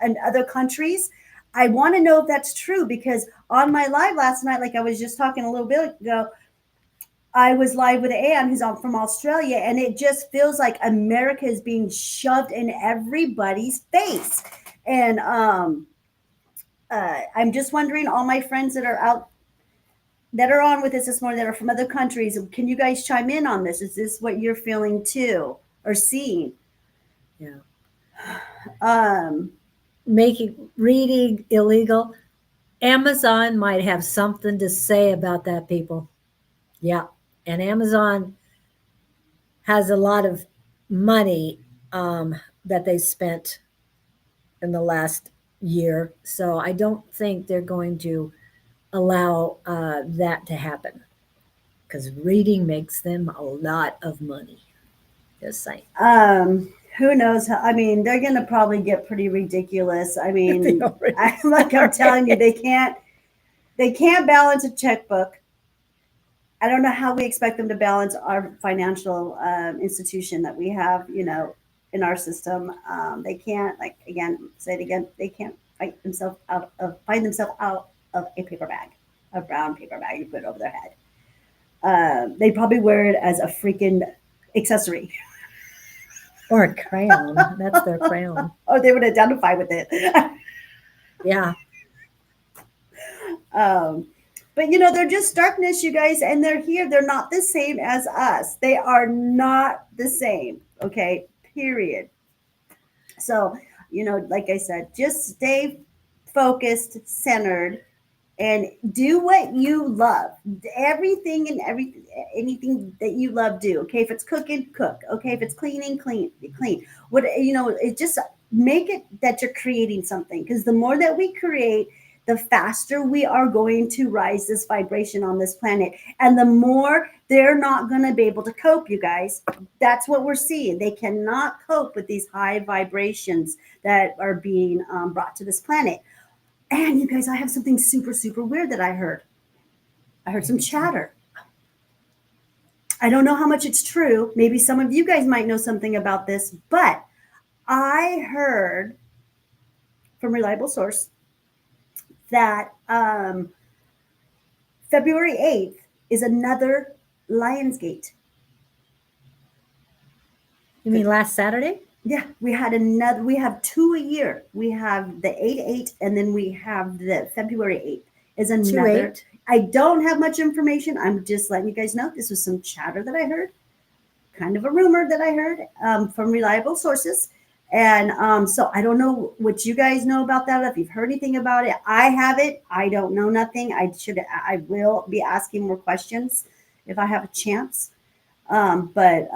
and other countries. I want to know if that's true, because on my live last night, like I was just talking a little bit ago, I was live with Anne, who's from Australia, and it just feels like America is being shoved in everybody's face. And I'm just wondering, all my friends that are out, that are on with us this morning, that are from other countries, can you guys chime in on this? Is this what you're feeling too, or seeing? Yeah. Um, Making reading illegal. Amazon might have something to say about that, people. Yeah. And Amazon has a lot of money that they spent in the last year. So I don't think they're going to allow that to happen, because reading makes them a lot of money. Just saying. who knows how, I mean, they're going to probably get pretty ridiculous. I mean, already I'm telling you, they can't balance a checkbook. I don't know how we expect them to balance our financial institution that we have, in our system. They can't, like, again, say it again, they can't find themselves out of a paper bag, a brown paper bag you put over their head. They probably wear it as a freaking accessory. Or a crown. That's their crown. Or they would identify with it. Yeah. Um, But they're just darkness, you guys, and they're here. They're not the same as us. They are not the same. Okay, period. So, like I said, just stay focused, centered, and do what you love. Everything and anything that you love, do. Okay, if it's cooking, cook. Okay, if it's cleaning, clean. What it just make it that you're creating something, because the more that we create, the faster we are going to rise this vibration on this planet, and the more they're not going to be able to cope, you guys. That's what we're seeing. They cannot cope with these high vibrations that are being brought to this planet. And you guys, I have something super, super weird that I heard. I heard some chatter. I don't know how much it's true. Maybe some of you guys might know something about this, but I heard from reliable source that February 8th is another Lionsgate. You mean last Saturday? Yeah, we have two a year. We have the 8/8, and then we have the February 8th is another. 2/8. I don't have much information. I'm just letting you guys know this was some chatter that I heard, kind of a rumor that I heard from reliable sources. And so I don't know what you guys know about that. If you've heard anything about it, I haven't. I don't know nothing. I will be asking more questions if I have a chance. But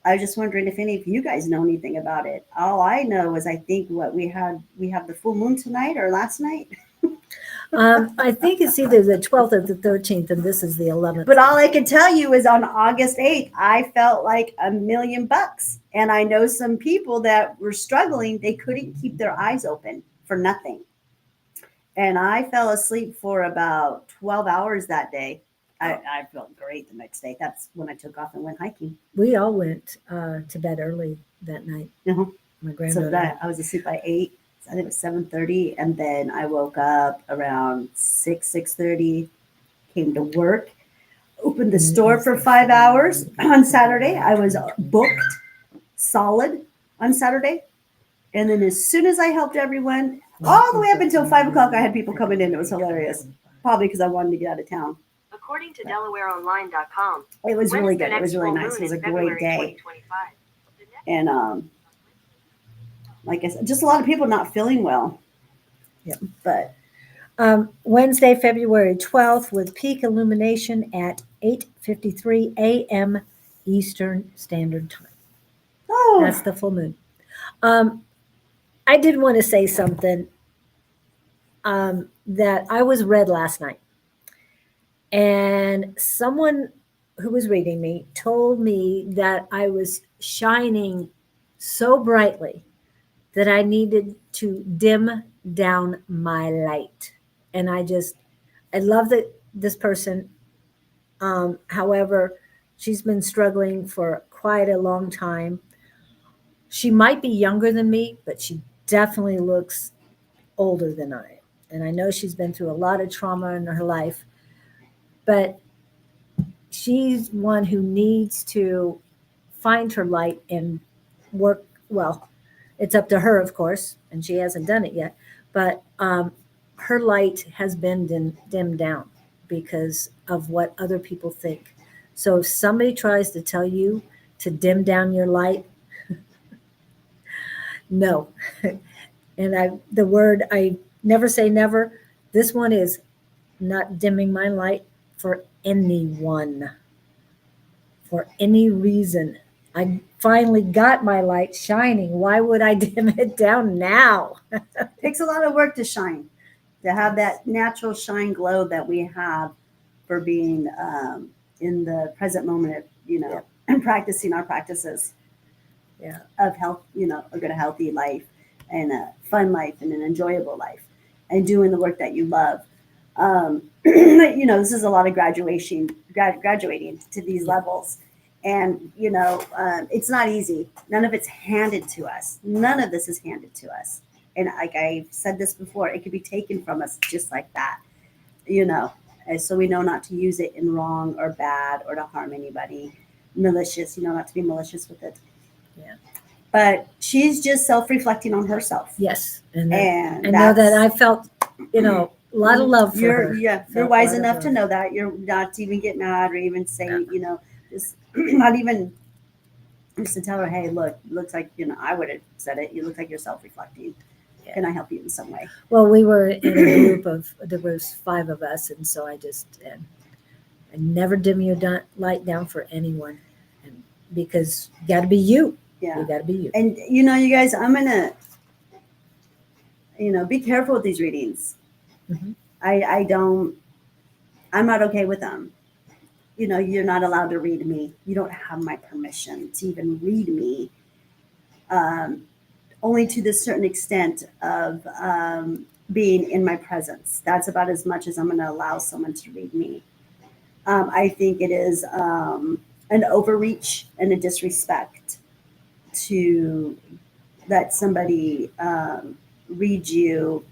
I was just wondering if any of you guys know anything about it. All I know is I think we have the full moon tonight or last night. I think it's either the 12th or the 13th, and this is the 11th. But all I can tell you is on August 8th, I felt like $1,000,000. And I know some people that were struggling. They couldn't keep their eyes open for nothing. And I fell asleep for about 12 hours that day. I felt great the next day. That's when I took off and went hiking. We all went to bed early that night. Uh-huh. My So granddaughter. I was asleep by 8. I think it was 7:30, and then I woke up around 6:30. Came to work, opened the store for 5 hours on Saturday. I was booked solid on Saturday, and then as soon as I helped everyone, all the way up until 5 o'clock, I had people coming in. It was hilarious. Probably because I wanted to get out of town. According to DelawareOnline.com, It was really when's the good. It was next really full nice. It moon was a in great February day. 2025? The next And like I said, just a lot of people not feeling well. Yep. But Wednesday, February 12th, with peak illumination at 8:53 a.m. Eastern Standard Time. That's the full moon. I did want to say something that I was read last night. And someone who was reading me told me that I was shining so brightly that I needed to dim down my light. And I love that this person. However, she's been struggling for quite a long time. She might be younger than me, but she definitely looks older than I am. And I know she's been through a lot of trauma in her life, but she's one who needs to find her light and work. Well, it's up to her, of course, and she hasn't done it yet, but her light has been dimmed down because of what other people think. So if somebody tries to tell you to dim down your light, no. And the word, I never say never. This one is not dimming my light for anyone, for any reason. I finally got my light shining. Why would I dim it down now? it takes a lot of work to shine, to have that natural shine glow that we have for being in the present moment, and practicing our practices of health, a good, healthy life and a fun life and an enjoyable life and doing the work that you love. This is a lot of graduating to these levels. And, it's not easy. None of it's handed to us. None of this is handed to us. And like I've said this before, it could be taken from us just like that, And so we know not to use it in wrong or bad or to harm anybody. Malicious, not to be malicious with it. Yeah. But she's just self-reflecting on herself. Yes. And And I know that I felt, a lot of love for You're her. you're Felt a wise lot of enough to love. know that. You're not to even get mad or even say, No. just not even just to tell her, hey, look, looks like, I would have said it. You look like you're self-reflecting. Yeah. Can I help you in some way? Well, we were in a group of, there was 5 of us, and so I never dim your light down for anyone, and because you got to be you. Yeah. You got to be you. And you guys, I'm gonna, be careful with these readings. Mhm. I'm not okay with them. You're not allowed to read me. You don't have my permission to even read me. Only to the certain extent of being in my presence. That's about as much as I'm going to allow someone to read me. I think it is an overreach and a disrespect to let somebody read you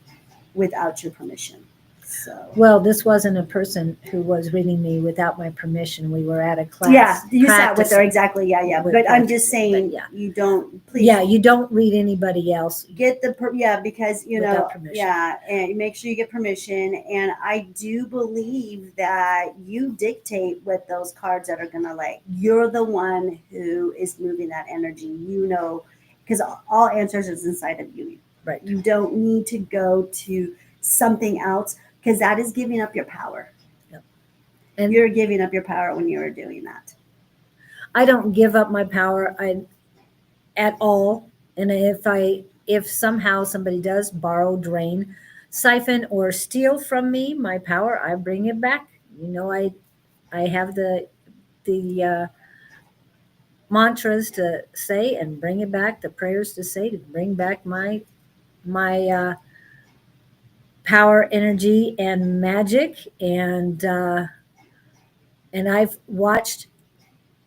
without your permission. So. Well, this wasn't a person who was reading me without my permission. We were at a class. Yeah, you sat with her, practicing. exactly. Yeah. We're But I'm just practicing, but saying, yeah. you don't, please. Yeah, you don't read anybody else. Get because, Without permission. yeah, and make sure you get permission. And I do believe that you dictate what those cards that are going to lay. You're the one who is moving that energy, because all answers is inside of you. Right. You don't need to go to something else, because that is giving up your power. Yep. And you're giving up your power when you're doing that. I don't give up my power at all. And if somehow somebody does borrow, drain, siphon, or steal from me my power, I bring it back. I have the mantras to say and bring it back, the prayers to say to bring back my power, energy, and magic. And I've watched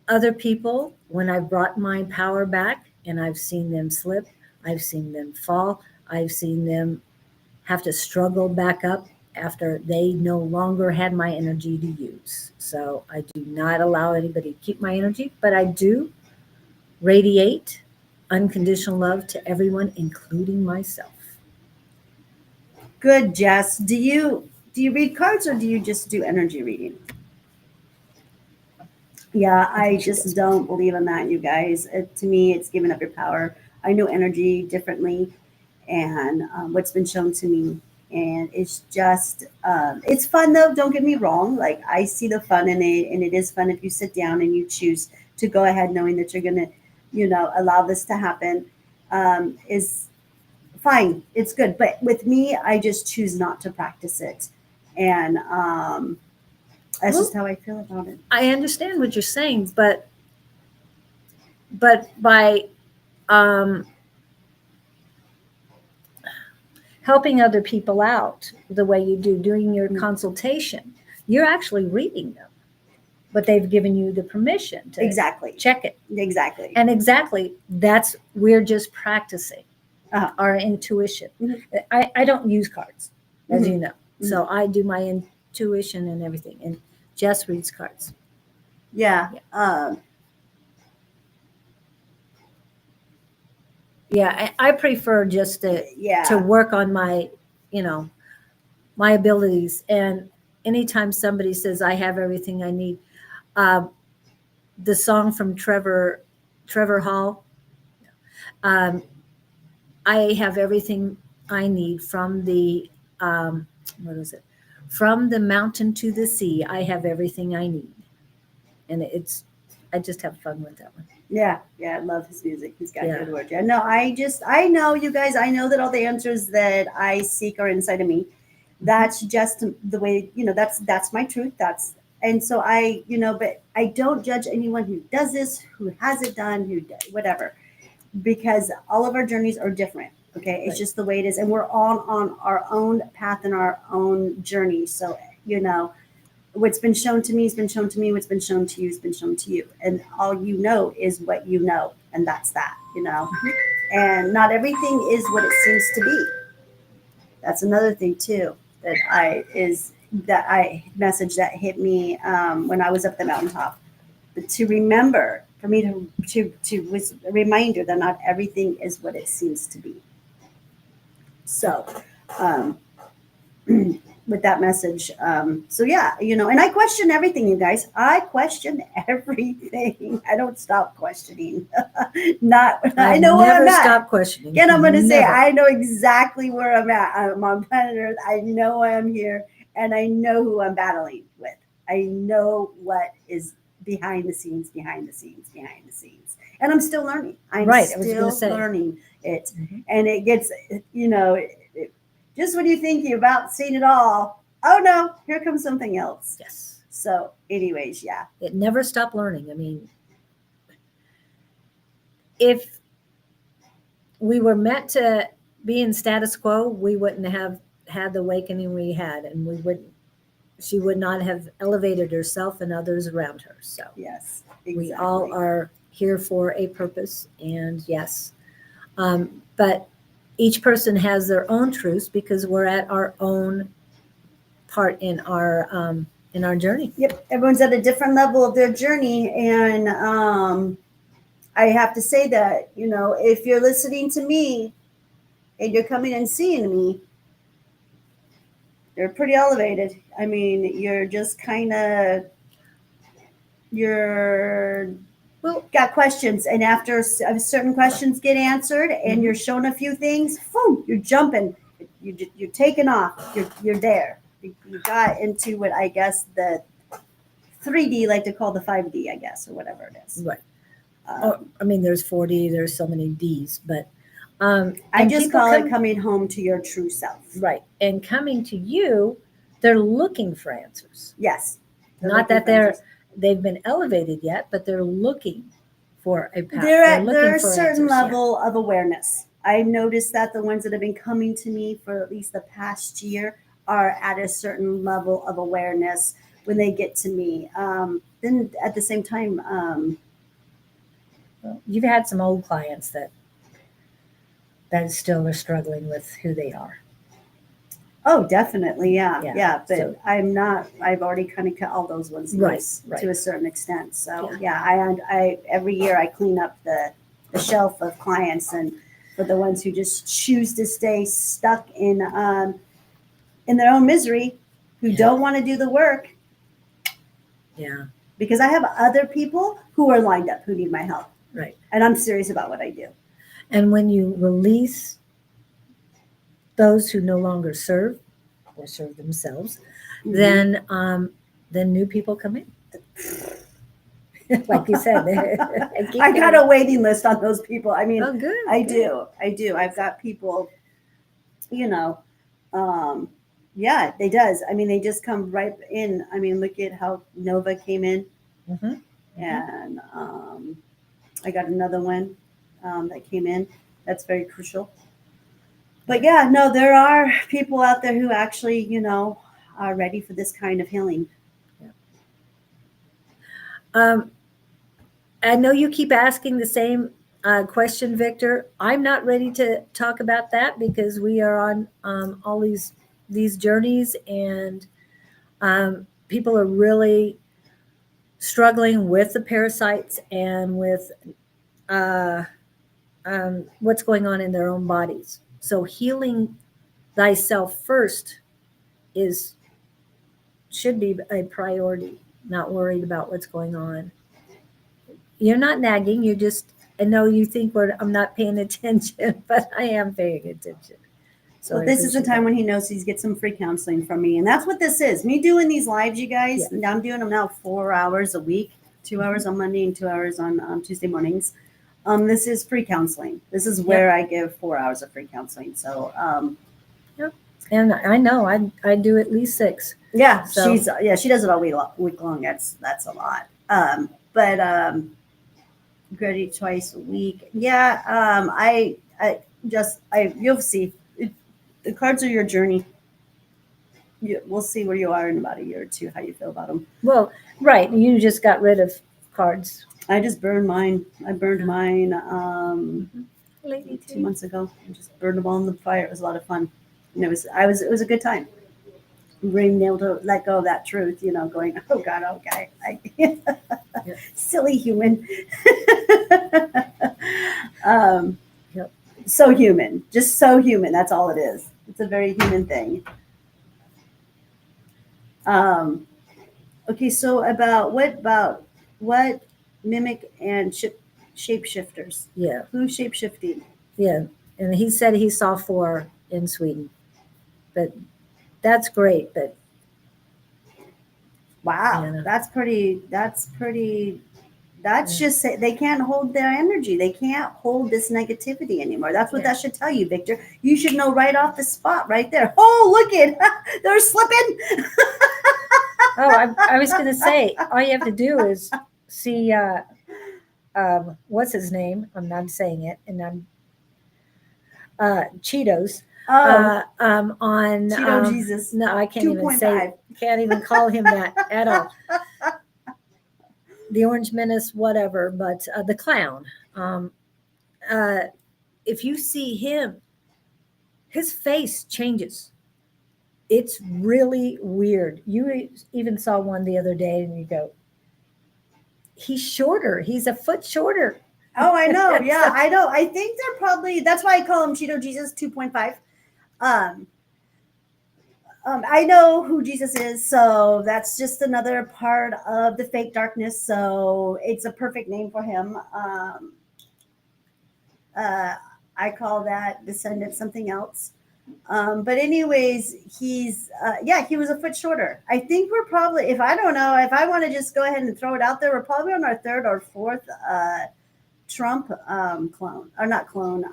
other people when I brought my power back, and I've seen them slip, I've seen them fall, I've seen them have to struggle back up after they no longer had my energy to use. So I do not allow anybody to keep my energy, but I do radiate unconditional love to everyone, including myself. Good, Jess. Do you read cards, or do you just do energy reading? Yeah, I think she just does. don't believe in that, you guys. To me, it's giving up your power. I know energy differently, and what's been shown to me, and it's just it's fun though. Don't get me wrong. Like, I see the fun in it, and it is fun if you sit down and you choose to go ahead, knowing that you're gonna, allow this to happen. Is fine. It's good. But with me, I just choose not to practice it, and that's just how I feel about it. I understand what you're saying, but by helping other people out the way you do, doing your consultation, you're actually reading them, but they've given you the permission to Exactly. check it. Exactly. And exactly, we're just practicing Uh-huh. our intuition. Mhm. I don't use cards, as Mhm. you know. So I do my intuition and everything. And Jess reads cards. Yeah. Yeah, I prefer just to Yeah. work on my, my abilities. And anytime somebody says I have everything I need, the song from Trevor Hall, um, I have everything I need from the what is it? From the mountain to the sea, I have everything I need. And I just have fun with that one. Yeah. I love his music. He's got Yeah. good words. Yeah. No, I know, you guys. I know that all the answers that I seek are inside of me. That's just the way, that's my truth. And so but I don't judge anyone who does this, who has it done, whatever, because all of our journeys are different. Okay. It's Right. just the way it is. And we're all on our own path and our own journey. So, what's been shown to me has been shown to me. What's been shown to you has been shown to you. And all you know is what you know. And that's that, And not everything is what it seems to be. That's another thing too, that I message that hit me when I was up the mountaintop. But to remember, for me to was a reminder that not everything is what it seems to be. So, with that message. So yeah, and I question everything, you guys. I question everything. I don't stop questioning. I know where I'm never at. stop questioning. Again, I'm going to say Never. I know exactly where I'm at. I'm on planet Earth. I know why I'm here, and I know who I'm battling with. I know what is behind the scenes, and I'm still learning. I'm Right, I was gonna still say. learning it, Mhm. and it gets, just when you think you've about seen it all, oh no, here comes something else. Yes. So, anyways, yeah. It never stopped learning. I mean, if we were meant to be in status quo, we wouldn't have had the awakening we had, and she would not have elevated herself and others around her. So Yes, exactly. we all are here for a purpose, and yes. But each person has their own truths because we're at our own part in our journey. Yep, everyone's at a different level of their journey, and I have to say that, if you're listening to me and you're coming and seeing me, you're pretty elevated. I mean, you're just kind of, you're got questions, and after certain questions get answered and you're shown a few things, boom, you're jumping, you're taking off, you're there. You got into what I guess the 3D like to call the 5D, I guess, or whatever it is. Right. I mean, there's 40, there's so many Ds, but I just call it coming home to your true self. Right. And coming to you, they're looking for answers. Yes. Not that they've been elevated yet, but they're looking for a path. They're a certain level of awareness. I noticed that the ones that have been coming to me for at least the past year are at a certain level of awareness when they get to me. Then at the same time, you've had some old clients that still are struggling with who they are. Oh, definitely. Yeah. But so, I've already kind of cut all those ones loose to a certain extent. So I every year I clean up the shelf of clients, and for the ones who just choose to stay stuck in their own misery, who don't want to do the work. Yeah. Because I have other people who are lined up who need my help. Right. And I'm serious about what I do. And when you release those who no longer serve or serve themselves, then new people come in. Like you said, I got a waiting list on those people. I mean, good. I do. I've got people, it does. I mean, they just come right in. I mean, look at how Nova came in. And I got another one that came in. That's very crucial. But yeah, no, there are people out there who actually, are ready for this kind of healing. I know you keep asking the same question, Victor. I'm not ready to talk about that because we are on all these journeys, and people are really struggling with the parasites and with what's going on in their own bodies. So healing thyself first should be a priority, not worried about what's going on. You're not nagging. You just, I know you think I'm not paying attention, but I am paying attention. So this is the time when he knows he's get some free counseling from me. And that's what this is. Me doing these lives, you guys. Yeah. I'm doing them now 4 hours a week, 2 hours on Monday and 2 hours on Tuesday mornings. This is free counseling. This is where I give 4 hours of free counseling. So, and I know I do at least 6. Yeah, so. She does it all week long. That's a lot. But Gritty twice a week. Yeah. You'll see. The cards are your journey. We'll see where you are in about a year or two, how you feel about them. Well, right. You just got rid of cards. I just burned mine. I burned mine 2 months ago. I just burned them all in the fire. It was a lot of fun. And it was a good time. Being able to let go of that truth, going, oh God, okay. Silly human. So human, just so human. That's all it is. It's a very human thing. Um, okay, so what mimic and shapeshifters? Yeah, Who's shapeshifting? yeah. And he said he saw 4 in Sweden, but that's great. But Wow, yeah, that's pretty. That's pretty. That's yeah. just they can't hold their energy. They can't hold this negativity anymore. That's what Yeah. that should tell you, Victor. You should know right off the spot, right there. Oh, look it, they're slipping. Oh, I was going to say, all you have to do is see, what's his name? I'm not saying it, and I'm Cheetos. Oh, On Cheeto Jesus, no, I can't even say, 2.5. can't even call him that at all. The Orange Menace, whatever, but the clown. Uh, if you see him, his face changes. It's really weird. You even saw one the other day, and you go, he's shorter. He's a foot shorter. Oh, I know. Yeah, I know. I think they're probably. That's why I call him Cheeto Jesus 2.5. Um, I know who Jesus is, so that's just another part of the fake darkness. So it's a perfect name for him. Uh, I call that descendant something else. But anyways, he was a foot shorter. I think we're probably, if I don't know, if I want to just go ahead and throw it out there, we're probably on our third or fourth Trump clone, or not clone.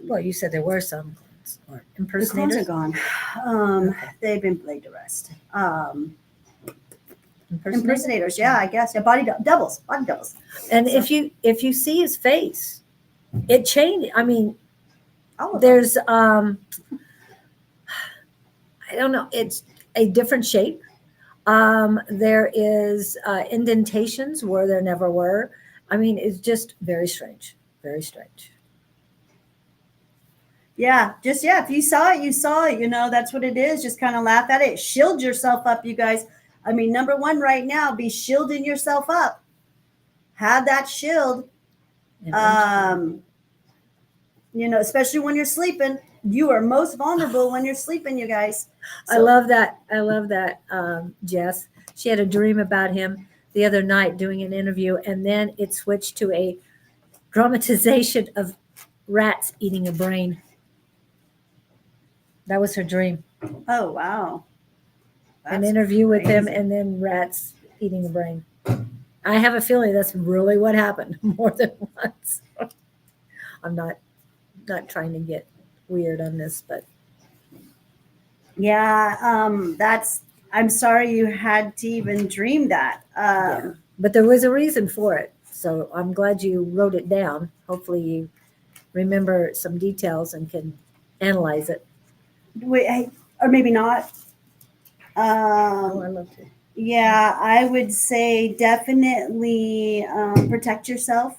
Well, you said there were some clones or The clones are impersonators. gone. Okay. They've been laid to rest. Impersonators. Impersonators, yeah, I guess. Yeah, body doubles. And So- if you see his face, it changed. I mean, All of them. there's I don't know. It's a different shape. There is indentations where there never were. I mean, it's just very strange. Very strange. Yeah, just yeah. If you saw it, you saw it. You know, that's what it is. Just kind of laugh at it. Shield yourself up, you guys. I mean, number one right now, be shielding yourself up. Have that shield. And You know, especially when you're sleeping. You are most vulnerable when you're sleeping, you guys. I love that. I love that, Jess. She had a dream about him the other night doing an interview, and then it switched to a dramatization of rats eating a brain. That was her dream. Oh wow. An That's interview with him, crazy. and then rats eating a brain. I have a feeling that's really what happened more than once. I'm not trying to get weird on this, but Yeah, that's. I'm sorry you had to even dream that. yeah. But there was a reason for it. So I'm glad you wrote it down. Hopefully you remember some details and can analyze it. Wait, or maybe not. Oh, I love to. Yeah, I would say definitely protect yourself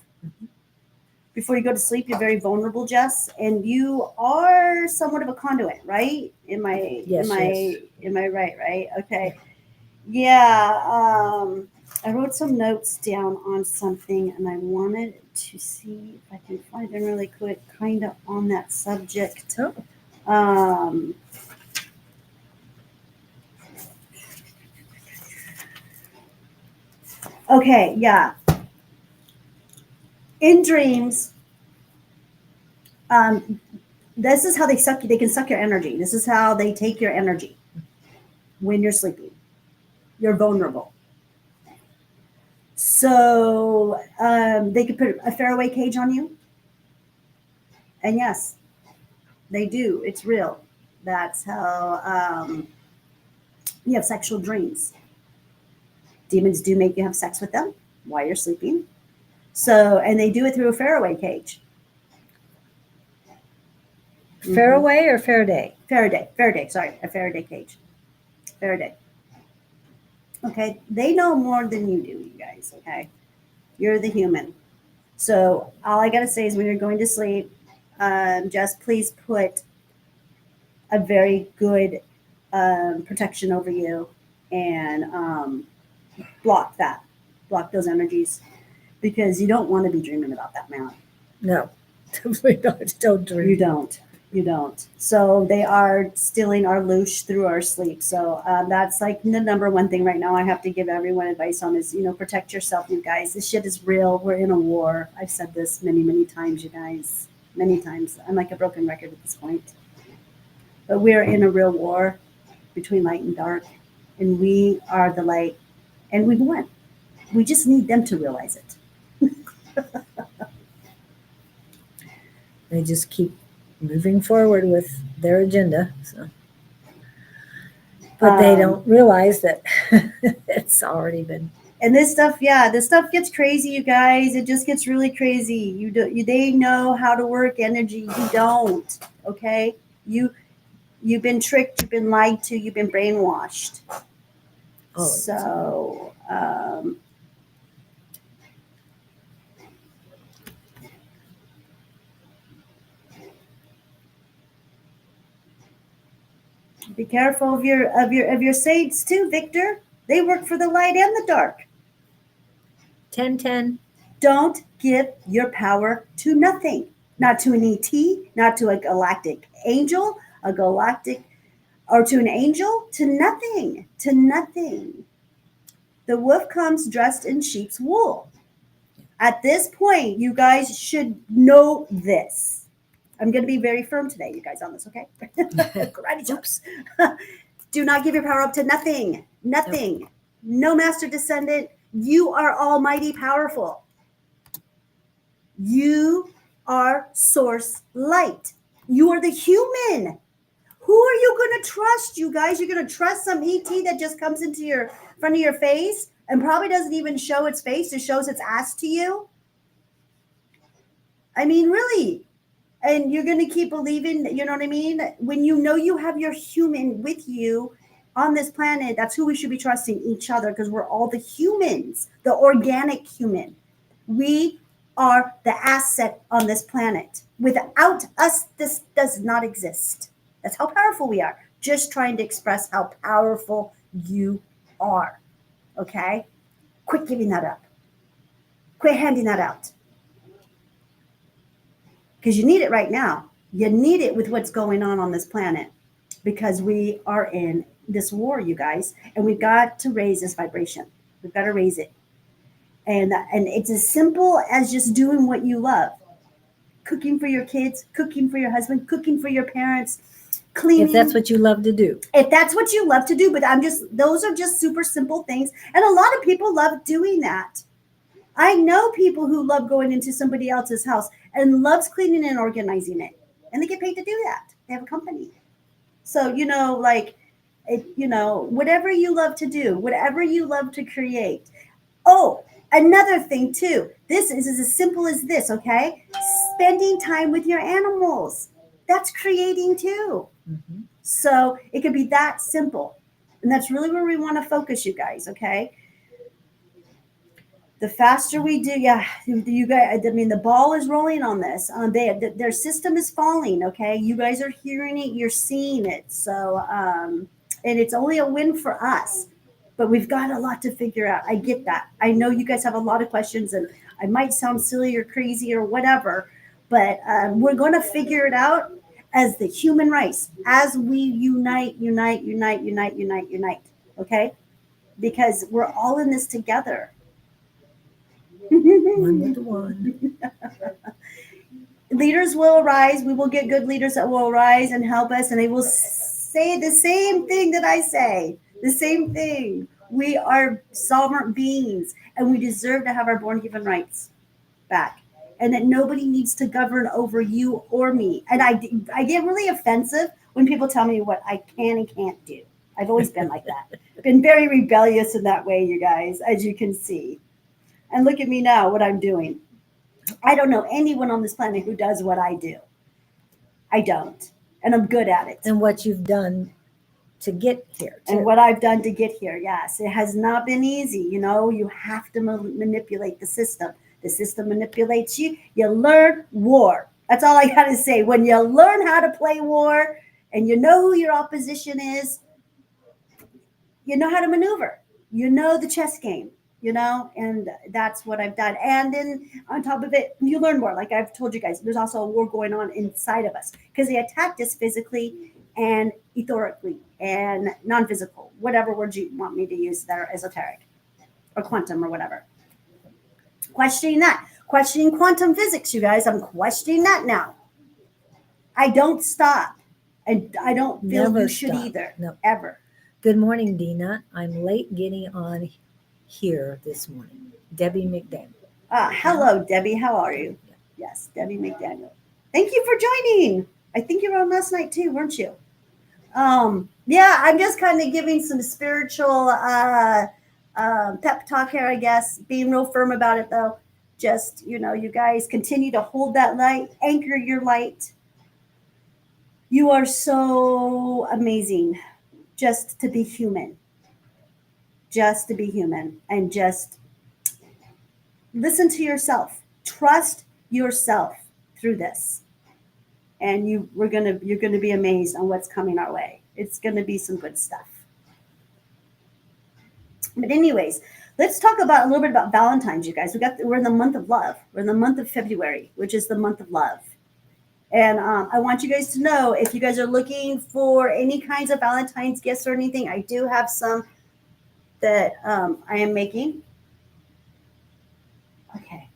before you go to sleep. You're very vulnerable, Jess, and you are somewhat of a conduit, right? Yes, yes. Am I right? Right? Okay. Yeah. I wrote some notes down on something, and I wanted to see if I can find them really quick, kind of on that subject. Oh, Um, okay, yeah. In dreams, this is how they suck you. They can suck your energy. This is how they take your energy when you're sleeping. You're vulnerable. So they could put a faraway cage on you. And yes, they do. It's real. That's how you have sexual dreams. Demons do make you have sex with them while you're sleeping. So, and they do it through a faraway cage. Faraway or Faraday? Faraday, sorry, a Faraday cage. Faraday. Okay, they know more than you do, you guys, okay? You're the human. So all I gotta say is when you're going to sleep, just please put a very good protection over you and block those energies because you don't want to be dreaming about that man. No, definitely not. Don't dream. You don't. You don't. So they are stealing our loosh through our sleep. So that's like the number one thing right now I have to give everyone advice on is, protect yourself, you guys. This shit is real. We're in a war. I've said this many, many times, you guys. Many times. I'm like a broken record at this point. But we're in a real war between light and dark. And we are the light. And we've won. We just need them to realize it. They just keep moving forward with their agenda. So, but they don't realize that it's already been. And this stuff gets crazy, you guys. It just gets really crazy. They know how to work energy. You don't. Okay, you've been tricked. You've been lied to. You've been brainwashed. So. Be careful of your saints too, Victor. They work for the light and the dark. 10-10. Don't give your power to nothing. Not to an ET, not to a galactic angel, or to an angel, to nothing. To nothing. The wolf comes dressed in sheep's wool. At this point, you guys should know this. I'm going to be very firm today, you guys, on this, okay? Karate chops. Do not give your power up to nothing. Nothing. Nope. No master descendant. You are almighty powerful. You are source light. You are the human. Who are you going to trust, you guys? You're going to trust some ET that just comes into your front of your face and probably doesn't even show its face. It shows its ass to you. I mean, really. And you're going to keep believing, you know what I mean? When you know you have your human with you on this planet, that's who we should be trusting, each other, because we're all the humans, the organic human. We are the asset on this planet. Without us, this does not exist. That's how powerful we are. Just trying to express how powerful you are. Okay? Quit giving that up. Quit handing that out. Because you need it right now. You need it with what's going on this planet. Because we are in this war, you guys. And we've got to raise this vibration. We've got to raise it. And it's as simple as just doing what you love. Cooking for your kids, cooking for your husband, cooking for your parents, cleaning. If that's what you love to do. If that's what you love to do. But those are just super simple things. And a lot of people love doing that. I know people who love going into somebody else's house and loves cleaning and organizing it. And they get paid to do that. They have a company. So, whatever you love to do, whatever you love to create. Oh, another thing too. This is as simple as this, okay? Spending time with your animals. That's creating too. Mm-hmm. So it could be that simple. And that's really where we want to focus, you guys, okay? The faster we do, you guys, I mean, the ball is rolling on this. Their system is falling, okay? You guys are hearing it, you're seeing it. So, and it's only a win for us. But we've got a lot to figure out. I get that. I know you guys have a lot of questions, and I might sound silly or crazy or whatever, but we're going to figure it out as the human race, as we unite, okay? Because we're all in this together. One with the one. Leaders will arise. We will get good leaders that will arise and help us, and they will say the same thing that I say. The same thing. We are sovereign beings, and we deserve to have our born-given rights back, and that nobody needs to govern over you or me. And I get really offensive when people tell me what I can and can't do. I've always been like that. I've been very rebellious in that way, you guys, as you can see. And look at me now, what I'm doing. I don't know anyone on this planet who does what I do. I don't. And I'm good at it. And what you've done to get here. And what I've done to get here, yes. It has not been easy. You have to manipulate the system. The system manipulates you. You learn war. That's all I got to say. When you learn how to play war and you know who your opposition is, you know how to maneuver. You know the chess game. and that's what I've done. And then on top of it, you learn more. Like I've told you guys, there's also a war going on inside of us because they attacked us physically and ethorically and non-physical, whatever words you want me to use that are esoteric or quantum or whatever. Questioning that, questioning quantum physics, you guys. I'm questioning that now. I don't stop. And I don't feel Never you should stop. either, No. ever. Good morning, Dina. I'm late getting on here this morning. Debbie McDaniel. Hello, Debbie. How are you? Yes, Debbie McDaniel. Thank you for joining. I think you were on last night too, weren't you? Yeah, I'm just kind of giving some spiritual pep talk here, I guess. Being real firm about it, though. Just, you guys continue to hold that light, anchor your light. You are so amazing just to be human. Just to be human. And just listen to yourself. Trust yourself through this. And you're gonna be amazed on what's coming our way. It's gonna be some good stuff. But anyways, let's talk about a little bit about Valentine's, you guys. We're in the month of love. We're in the month of February, which is the month of love. And I want you guys to know, if you guys are looking for any kinds of Valentine's gifts or anything, I do have some that I am making. Okay,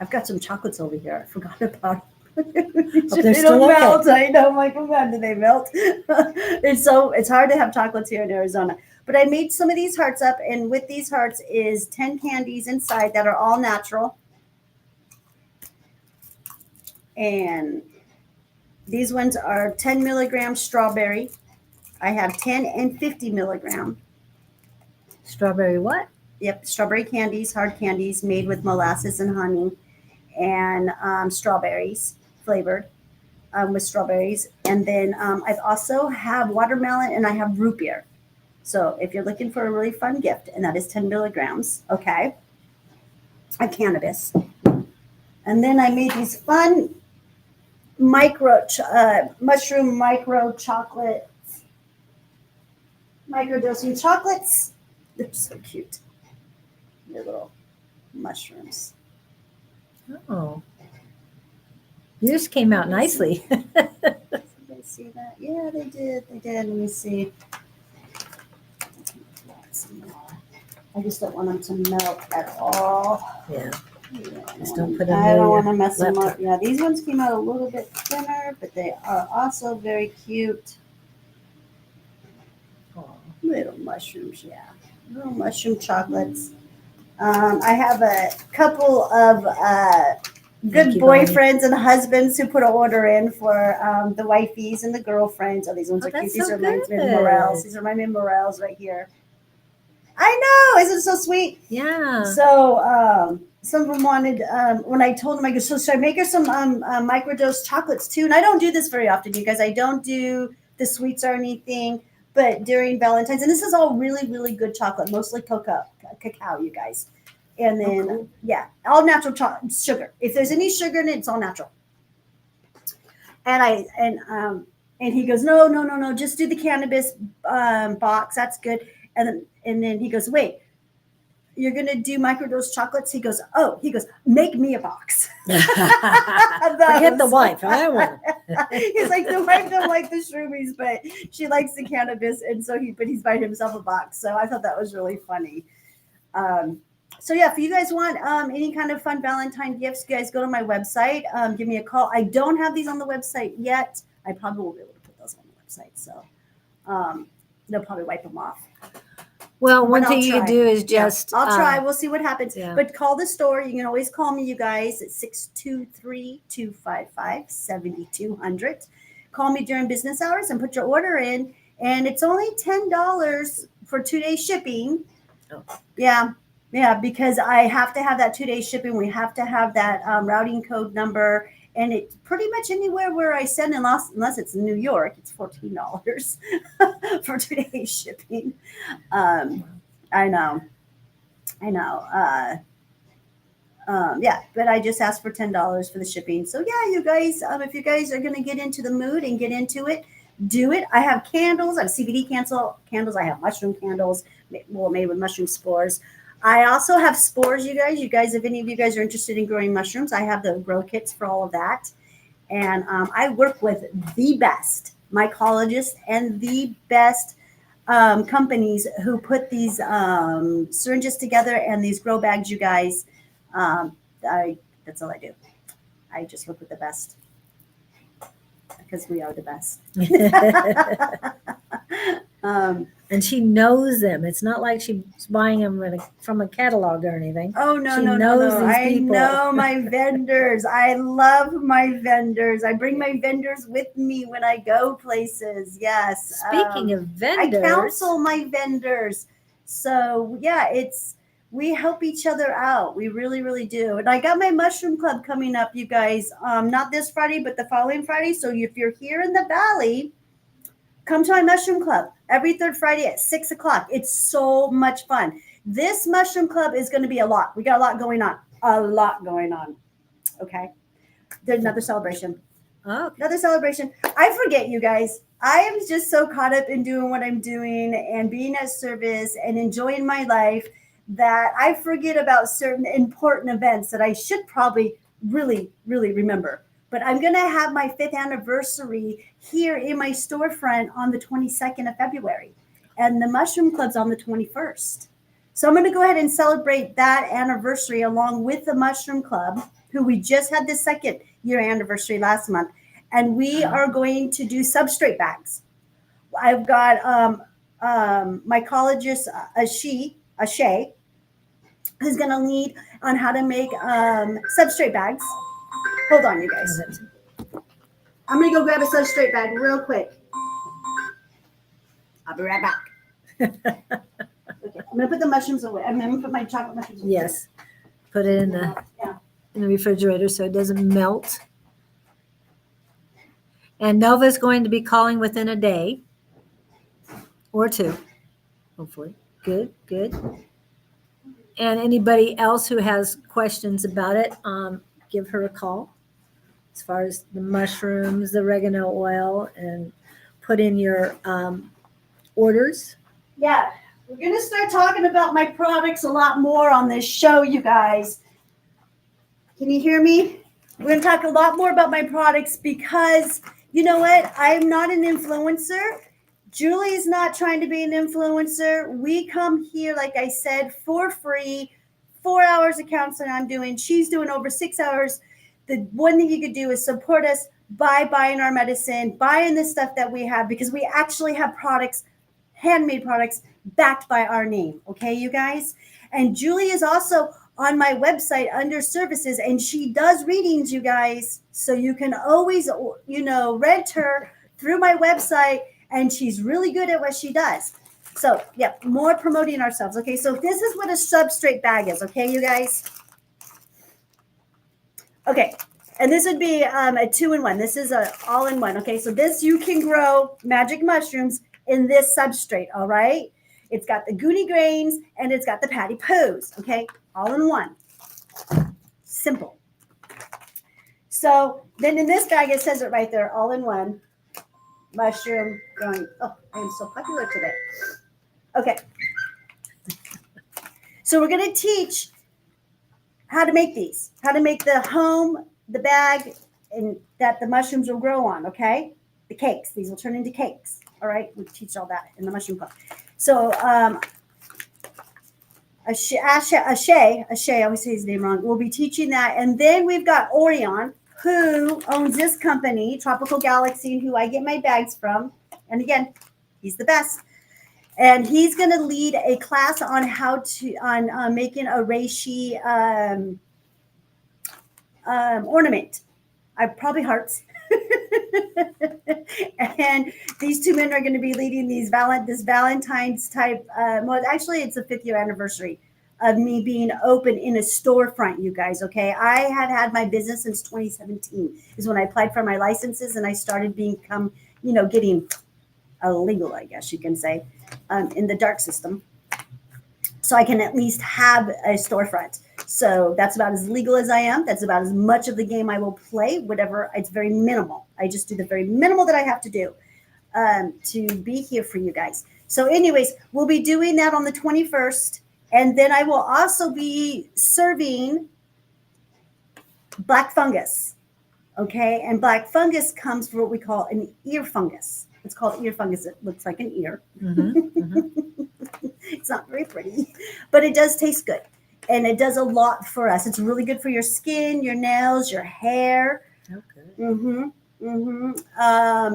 I've got some chocolates over here. I forgot about. They don't melt. I know. I'm like, oh God, do they melt? It's hard to have chocolates here in Arizona. But I made some of these hearts up, and with these hearts is 10 candies inside that are all natural. And these ones are 10 milligrams strawberry. I have 10 and 50 milligram. Strawberry what? Yep, strawberry candies, hard candies made with molasses and honey and strawberries flavored with strawberries. And then I also have watermelon and I have root beer. So if you're looking for a really fun gift, and that is 10 milligrams, okay, of cannabis. And then I made these fun mushroom micro chocolates, microdosing chocolates. They're so cute. They're little mushrooms. Oh, yours came out nicely. Did they see that? Yeah, they did. They did. Let me see. I just don't want them to melt at all. Yeah. I Just don't put them I in don't your want to mess them up. laptop. Yeah, these ones came out a little bit thinner, but they are also very cute. Oh, Little mushrooms, yeah. Little mushroom chocolates. I have a couple of good you, boyfriends and husbands who put an order in for the wifeys and the girlfriends. Oh, these ones Oh, are cute. that's These so are my good. morels. These are my morels right here. I know. Isn't it so sweet? yeah. So some of them wanted, when I told them, I go, so should I make her some microdose chocolates too? And I don't do this very often, you guys. I don't do the sweets or anything, but during Valentine's, and this is all really, really good chocolate, mostly cacao, you guys. And then, cool. yeah, all natural sugar. If there's any sugar in it, it's all natural. And he goes, no, just do the cannabis box. That's good. And then he goes, wait, you're going to do microdose chocolates? He goes, make me a box. Forget the wife. I want He's like, the wife don't like the shroomies, but she likes the cannabis. And so he's buying himself a box. So I thought that was really funny. So yeah, if you guys want any kind of fun Valentine gifts, you guys go to my website, give me a call. I don't have these on the website yet. I probably will be able to put those on the website. So they'll probably wipe them off. Well, one But thing I'll you try. can do is just. I'll try. We'll see what happens. Yeah. But call the store. You can always call me, you guys, at 623-255-7200. Call me during business hours and put your order in. And it's only $10 for 2-day shipping. Oh. Yeah, because I have to have that 2-day shipping. We have to have that routing code number. And it's pretty much anywhere where I send, unless it's in New York, it's $14 for 2-day shipping. I know. Yeah, but I just asked for $10 for the shipping. So yeah, you guys, if you guys are going to get into the mood and get into it, do it. I have candles. I have CBD candles. I have mushroom candles, made with mushroom spores. I also have spores, you guys. You guys, if any of you guys are interested in growing mushrooms, I have the grow kits for all of that. And I work with the best mycologists and the best companies who put these syringes together and these grow bags, you guys. That's all I do. I just work with the best because we are the best. And she knows them. It's not like she's buying them from a catalog or anything. Oh no, She no, knows no, no! these I people. know my vendors. I love my vendors. I bring my vendors with me when I go places. Yes. Speaking of vendors, I counsel my vendors. So yeah, we help each other out. We really, really do. And I got my mushroom club coming up, you guys. Not this Friday, but the following Friday. So if you're here in the Valley, come to my mushroom club every third Friday at 6:00. It's so much fun. This mushroom club is going to be a lot. We got a lot going on. A lot going on. Okay. There's another celebration. oh, okay. Another celebration. I forget, you guys. I am just so caught up in doing what I'm doing and being at service and enjoying my life that I forget about certain important events that I should probably really, really remember. But I'm going to have my 5th anniversary here in my storefront on the 22nd of February. And the Mushroom Club's on the 21st. So I'm going to go ahead and celebrate that anniversary along with the Mushroom Club, who we just had the 2nd year anniversary last month. And we are going to do substrate bags. I've got mycologist Ashay, who's going to lead on how to make substrate bags. Hold on, you guys. I'm going to go grab a substrate bag real quick. I'll be right back. Okay, I'm going to put the mushrooms away. I'm going to put my chocolate mushrooms away. Yes. Put it in the refrigerator so it doesn't melt. And Nova's going to be calling within a day or two, hopefully. Good, good. And anybody else who has questions about it, give her a call. As far as the mushrooms, the oregano oil, and put in your orders. Yeah, we're going to start talking about my products a lot more on this show, you guys. Can you hear me? We're going to talk a lot more about my products because, you know what? I'm not an influencer. Julie's not trying to be an influencer. We come here, like I said, for free. 4 hours of counseling I'm doing. She's doing over 6 hours. The one thing you could do is support us by buying our medicine, buying the stuff that we have, because we actually have products, handmade products, backed by our name. Okay, you guys? And Julie is also on my website under services, and she does readings, you guys. So you can always, rent her through my website, and she's really good at what she does. So, yeah, more promoting ourselves. Okay, so this is what a substrate bag is. Okay, you guys? Okay, and this would be a 2-in-1. This is a all-in-one. Okay, so this you can grow magic mushrooms in this substrate. All right, it's got the Goonie grains and it's got the Patty Poos. Okay, all in one. Simple. So then in this bag it says it right there, all in one. Mushroom growing. Oh, I am so popular today. Okay. So we're going to teach how to make these, how to make the bag, and that the mushrooms will grow on, okay? The cakes. These will turn into cakes, all right? We'll teach all that in the mushroom club. So Ashay, I always say his name wrong, we'll be teaching that. And then we've got Orion, who owns this company, Tropical Galaxy, who I get my bags from. And again, he's the best. And he's going to lead a class on how to making a reishi ornament. Probably hearts. And these two men are going to be leading this Valentine's type. Well, actually, it's the 5th year anniversary of me being open in a storefront, you guys. Okay, I had my business since 2017 is when I applied for my licenses and I started getting illegal, I guess you can say, in the dark system. So I can at least have a storefront. So that's about as legal as I am. That's about as much of the game I will play, whatever. It's very minimal. I just do the very minimal that I have to do to be here for you guys. So anyways, we'll be doing that on the 21st. And then I will also be serving black fungus. Okay, and black fungus comes from what we call an ear fungus. It's called ear fungus. It looks like an ear. It's not very pretty, but it does taste good. And it does a lot for us. It's really good for your skin, your nails, your hair. Okay.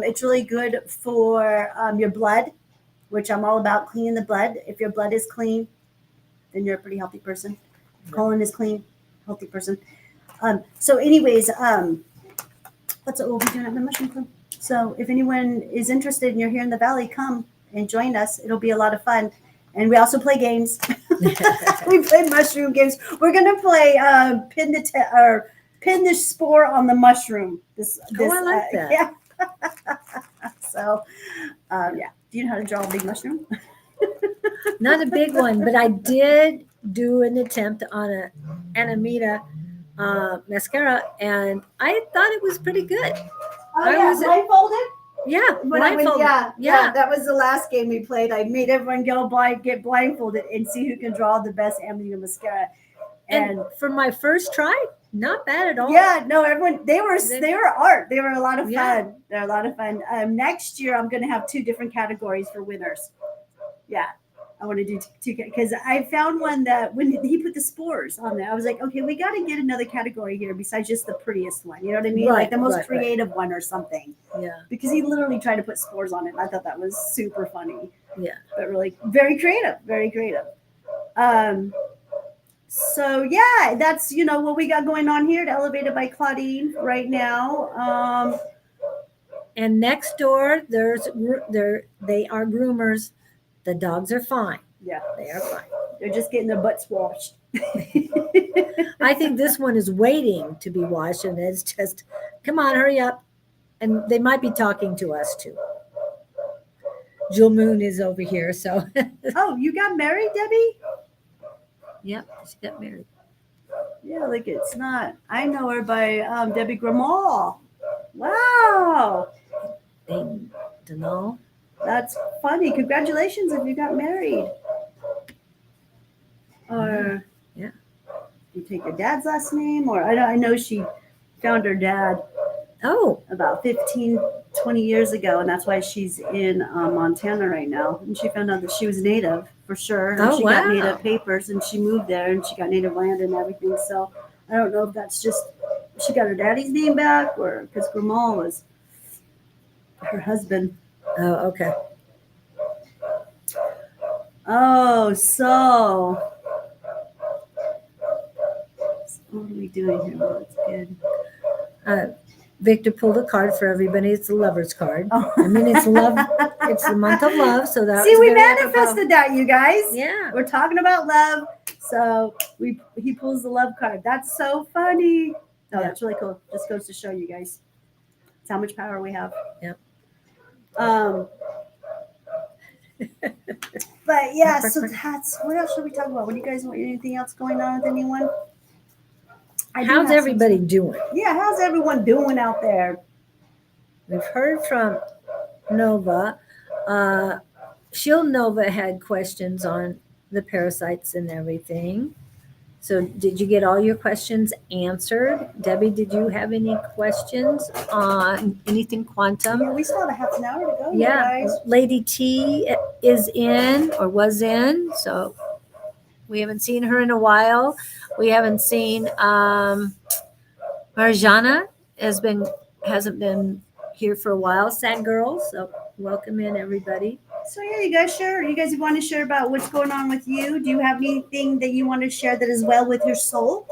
It's really good for your blood, which I'm all about cleaning the blood. If your blood is clean, then you're a pretty healthy person. Colon is clean, healthy person. So anyways, that's what we'll be doing at the Mushroom Club. So if anyone is interested and you're here in the Valley, come and join us. It'll be a lot of fun. And we also play games. We play mushroom games. We're gonna play pin the spore on the mushroom. I like that. Yeah. So yeah. Do you know how to draw a big mushroom? Not a big one, but I did do an attempt on a Anamita mascara, and I thought it was pretty good. Oh, yeah, blindfolded? Yeah, blindfolded. Yeah, that was the last game we played. I made everyone get blindfolded and see who can draw the best Anamita mascara. And for my first try, not bad at all. Yeah, no, everyone they were art. They were a lot of fun. Yeah. They're a lot of fun. Next year I'm going to have 2 different categories for winners. Yeah. I want to do 2 because I found one that when he put the spores on there, I was like, okay, we got to get another category here besides just the prettiest one. You know what I mean? Right, like the most right. creative one or something. Yeah. Because he literally tried to put spores on it. And I thought that was super funny. Yeah. But really very creative, very creative. So yeah, that's what we got going on here at Elevated by Claudene right now. And next door, they are groomers. The dogs are fine. Yeah, They are fine. they're just getting their butts washed. I think this one is waiting to be washed, and it's just, come on, hurry up. And they might be talking to us too. Jewel Moon is over here, so. Oh, you got married, Debbie? Yep, she got married. Yeah, like it's not. I know her by Debbie Grimal. Wow, They don't know. that's funny. Congratulations if you got married. Or Yeah. you take your dad's last name, or I know she found her dad Oh, about 15, 20 years ago, and that's why she's in Montana right now. And she found out that she was native for sure. And Oh, she got wow. native papers, and she moved there, and she got native land and everything. So I don't know if that's just she got her daddy's name back, or because Grimal was her husband. oh, okay. Oh, so what are we doing here? Oh, that's good. Victor pulled a card for everybody. It's a lover's card. Oh. I mean, it's love. It's the month of love, so that. See, was we very apropos. manifested that, you guys. Yeah. We're talking about love, so he pulls the love card. That's so funny. Oh, Yeah. that's really cool. Just goes to show you guys it's how much power we have. Yep. But yeah, so that's what else should we talk about? What do you guys want? Anything else going on with anyone? I do have How's some- everybody doing? Yeah, how's everyone doing out there? We've heard from Nova. Shield Nova had questions on the parasites and everything. So did you get all your questions answered? Debbie, did you have any questions on anything quantum? Yeah, we still have a half an hour to go. Yeah, You guys. Lady T is in or was in, so we haven't seen her in a while. We haven't seen Marjana hasn't been here for a while. Sad girl, so welcome in everybody. So yeah, you guys share. You guys want to share about what's going on with you? Do you have anything that you want to share that is well with your soul?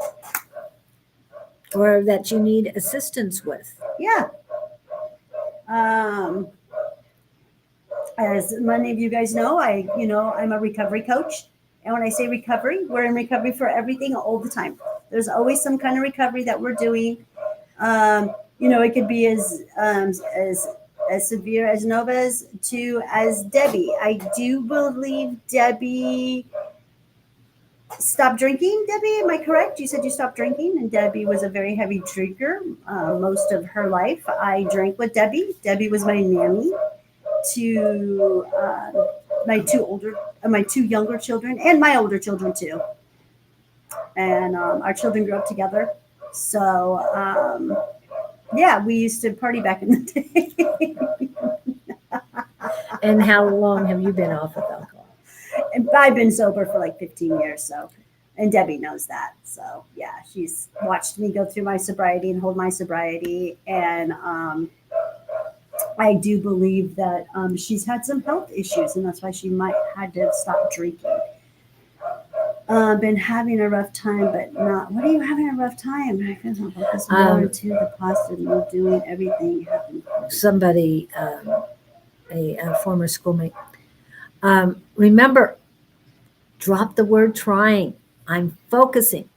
Or that you need assistance with. Yeah. As many of you guys know, I'm a recovery coach. And when I say recovery, we're in recovery for everything all the time. There's always some kind of recovery that we're doing. It could be as severe as Nova's to as Debbie. I do believe Debbie stopped drinking. Debbie, am I correct? You said you stopped drinking, and Debbie was a very heavy drinker most of her life. I drank with Debbie. Debbie was my nanny to my two younger children, and my older children too. And our children grew up together. So yeah, we used to party back in the day. And how long have you been off of alcohol? And I've been sober for like 15 years. So, and Debbie knows that. So yeah, she's watched me go through my sobriety and hold my sobriety. And I do believe that she's had some health issues, and that's why she might had to stop drinking. Been having a rough time, but not. What are you having a rough time? I can focus more into the positive and doing everything happen. Somebody, a former schoolmate, remember, drop the word trying. I'm focusing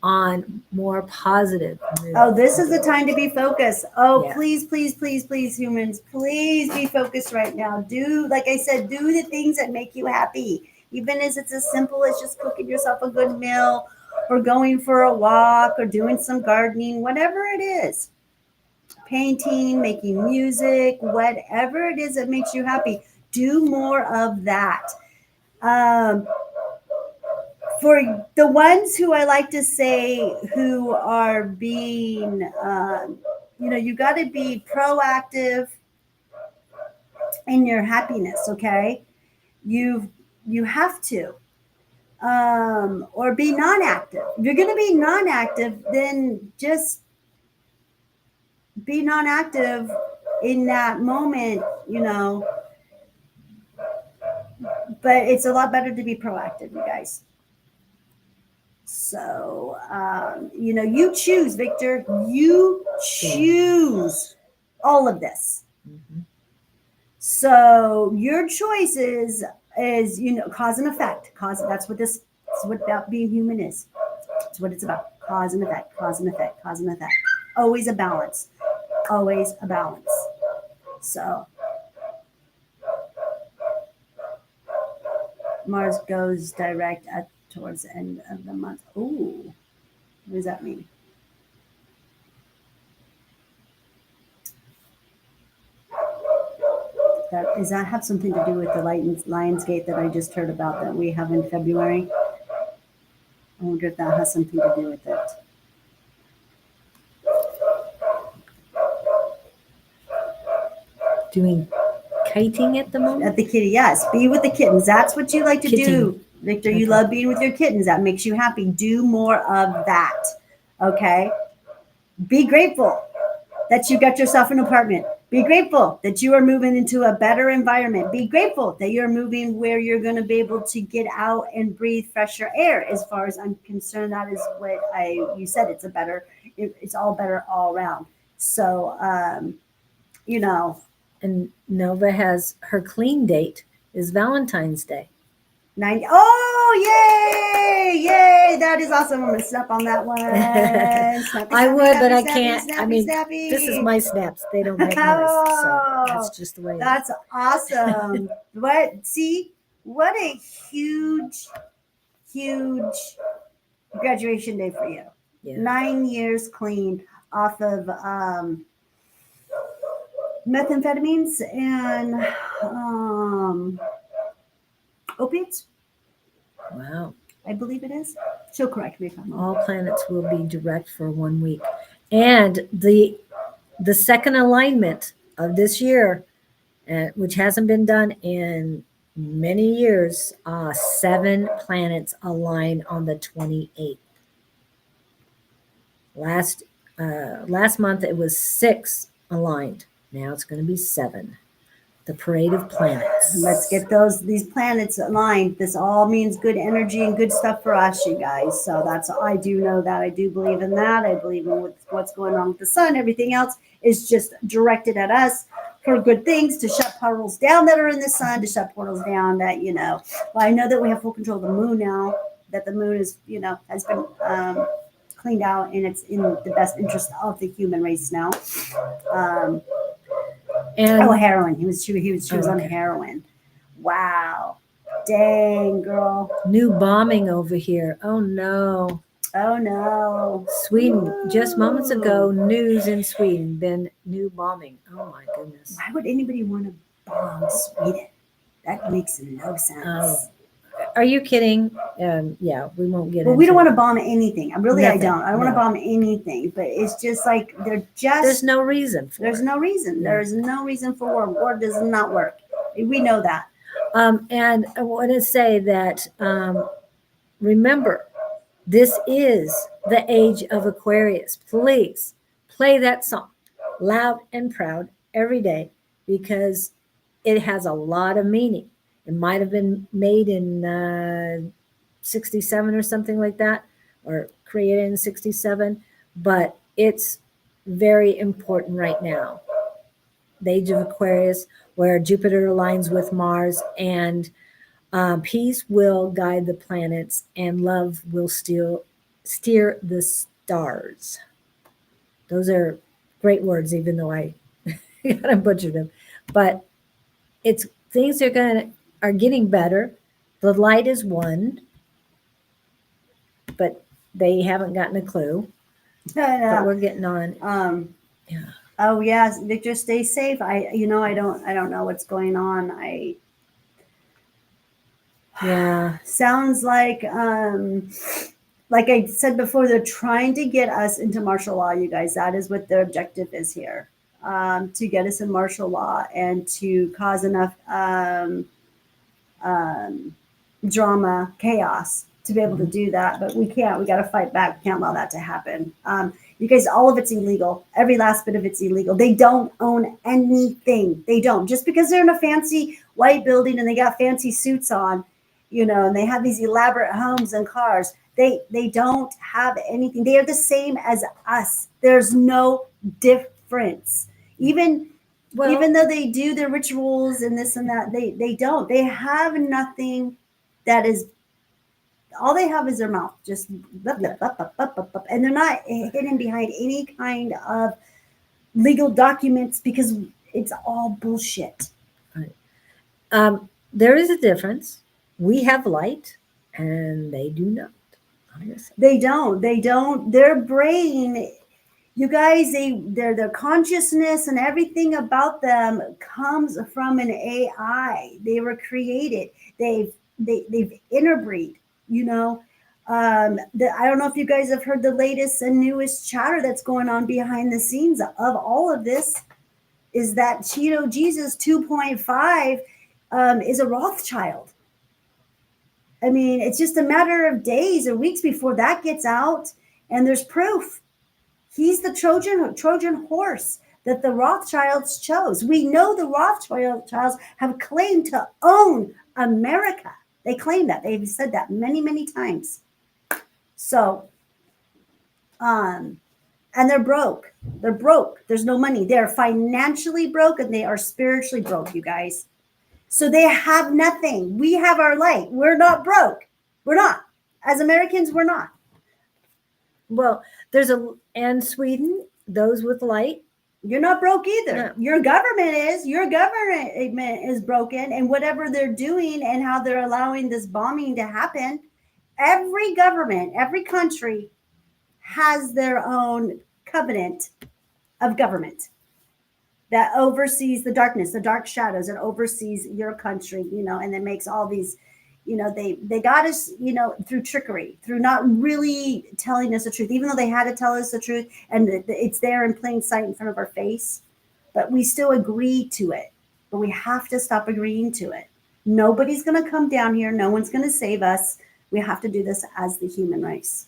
on more positive. Oh, this is the time to be focused. Oh, Yeah. please, please, please, please, humans, please be focused right now. Do, like I said, do the things that make you happy. Even as it's as simple as just cooking yourself a good meal or going for a walk or doing some gardening, whatever it is. Painting, making music, whatever it is that makes you happy. Do more of that. For the ones who I like to say who are being, you got to be proactive in your happiness. Okay, you have to, or be non-active. If you're going to be non-active, then just be non-active in that moment. But it's a lot better to be proactive, you guys. So, you choose, Victor. You choose all of this. Mm-hmm. So your choice is cause and effect. That's what about being human is. It's what it's about. Cause and effect, cause and effect, cause and effect. Always a balance. Always a balance. So Mars goes direct towards the end of the month. Ooh, what does that mean? Does that have something to do with the Lionsgate that I just heard about that we have in February? I wonder if that has something to do with it. Doing kiting at the moment? At the kitty, yes. Be with the kittens. That's what you like to do, Victor. You love being with your kittens. That makes you happy. Do more of that. Okay? Be grateful that you got yourself an apartment. Be grateful that you are moving into a better environment. Be grateful that you're moving where you're going to be able to get out and breathe fresher air. As far as I'm concerned, that is what you said. It's all better all around. So, And Nova has her clean date is Valentine's Day. 90. Oh, yay! That is awesome. I'm gonna snap on that one. Snappy, I would, but I snappy, can't. snappy, I mean, snappy. this is my snaps. They don't make noise, so that's just the way. That's awesome. What a huge graduation day for you. Yeah. 9 years clean off of methamphetamines and opiates. Wow. I believe it is. She'll correct me if I'm wrong. All planets will be direct for 1 week. And the second alignment of this year, which hasn't been done in many years, 7 planets align on the 28th. Last month it was 6 aligned. Now it's going to be 7. The parade of planets. Let's get these planets aligned. This all means good energy and good stuff for us, you guys. So I do know that. I do believe in that. I believe in what's going on with the sun. Everything else is just directed at us for good things, to shut portals down that are in the sun, to shut portals down that, well, I know that we have full control of the moon now, that the moon is, has been cleaned out, and it's in the best interest of the human race now. Heroin. She was on heroin. Wow. Dang, girl. New bombing over here. Oh no. Oh no. Sweden. Just moments ago, news in Sweden. Been new bombing. Oh my goodness. Why would anybody want to bomb Sweden? That makes no sense. Oh, are you kidding? Yeah, we won't get Well, into we don't want it. to bomb anything. I really, Nothing, I don't. I don't want to no. bomb anything, but it's just like they're just. There's no reason for There's it. no reason. Yeah. There's no reason for war. War does not work. We know that. And I want to say that remember, this is the age of Aquarius. Please play that song loud and proud every day because it has a lot of meaning. It might have been made in 67 or something like that, or created in 67, but it's very important right now. The age of Aquarius, where Jupiter aligns with Mars, and peace will guide the planets, and love will still steer the stars. Those are great words, even though I kind of butchered them. But it's things are getting better. The light is won, but they haven't gotten a clue. But we're getting on. Yeah. Oh yes, Victor, stay safe. I don't know what's going on. Yeah. Sounds like I said before, they're trying to get us into martial law, you guys. That is what their objective is here. To get us in martial law and to cause enough drama, chaos to be able to do that. But we can't. We got to fight back. We can't allow that to happen. You guys, all of it's illegal. Every last bit of it's illegal. They don't own anything. They don't. Just because they're in a fancy white building and they got fancy suits on, and they have these elaborate homes and cars, they don't have anything. They are the same as us. There's no difference. Even though they do their rituals and this and that, they don't. They have nothing that is. All they have is their mouth, just and they're not hidden behind any kind of legal documents because it's all bullshit. Right. There is a difference. We have light, and they do not. They don't. Their brain, you guys, their consciousness and everything about them comes from an AI. They were created. They've interbreed. I don't know if you guys have heard the latest and newest chatter that's going on behind the scenes of all of this. Is that Cheeto Jesus 2.5 is a Rothschild. I mean, it's just a matter of days or weeks before that gets out, and there's proof. He's the Trojan horse that the Rothschilds chose. We know the Rothschilds have claimed to own America. They claim that. They've said that many, many times. So, and they're broke. They're broke. There's no money. They're financially broke and they are spiritually broke, you guys. So they have nothing. We have our light. We're not broke. We're not. As Americans, we're not. Well, and Sweden, those with light. You're not broke either. No. Your government is. Your government is broken, and whatever they're doing and how they're allowing this bombing to happen, every government, every country has their own covenant of government that oversees the darkness, the dark shadows, and oversees your country, and then makes all these, they got us, through trickery, through not really telling us the truth, even though they had to tell us the truth and it's there in plain sight in front of our face, but we still agree to it. But we have to stop agreeing to it. Nobody's going to come down here. No one's going to save us. We have to do this as the human race.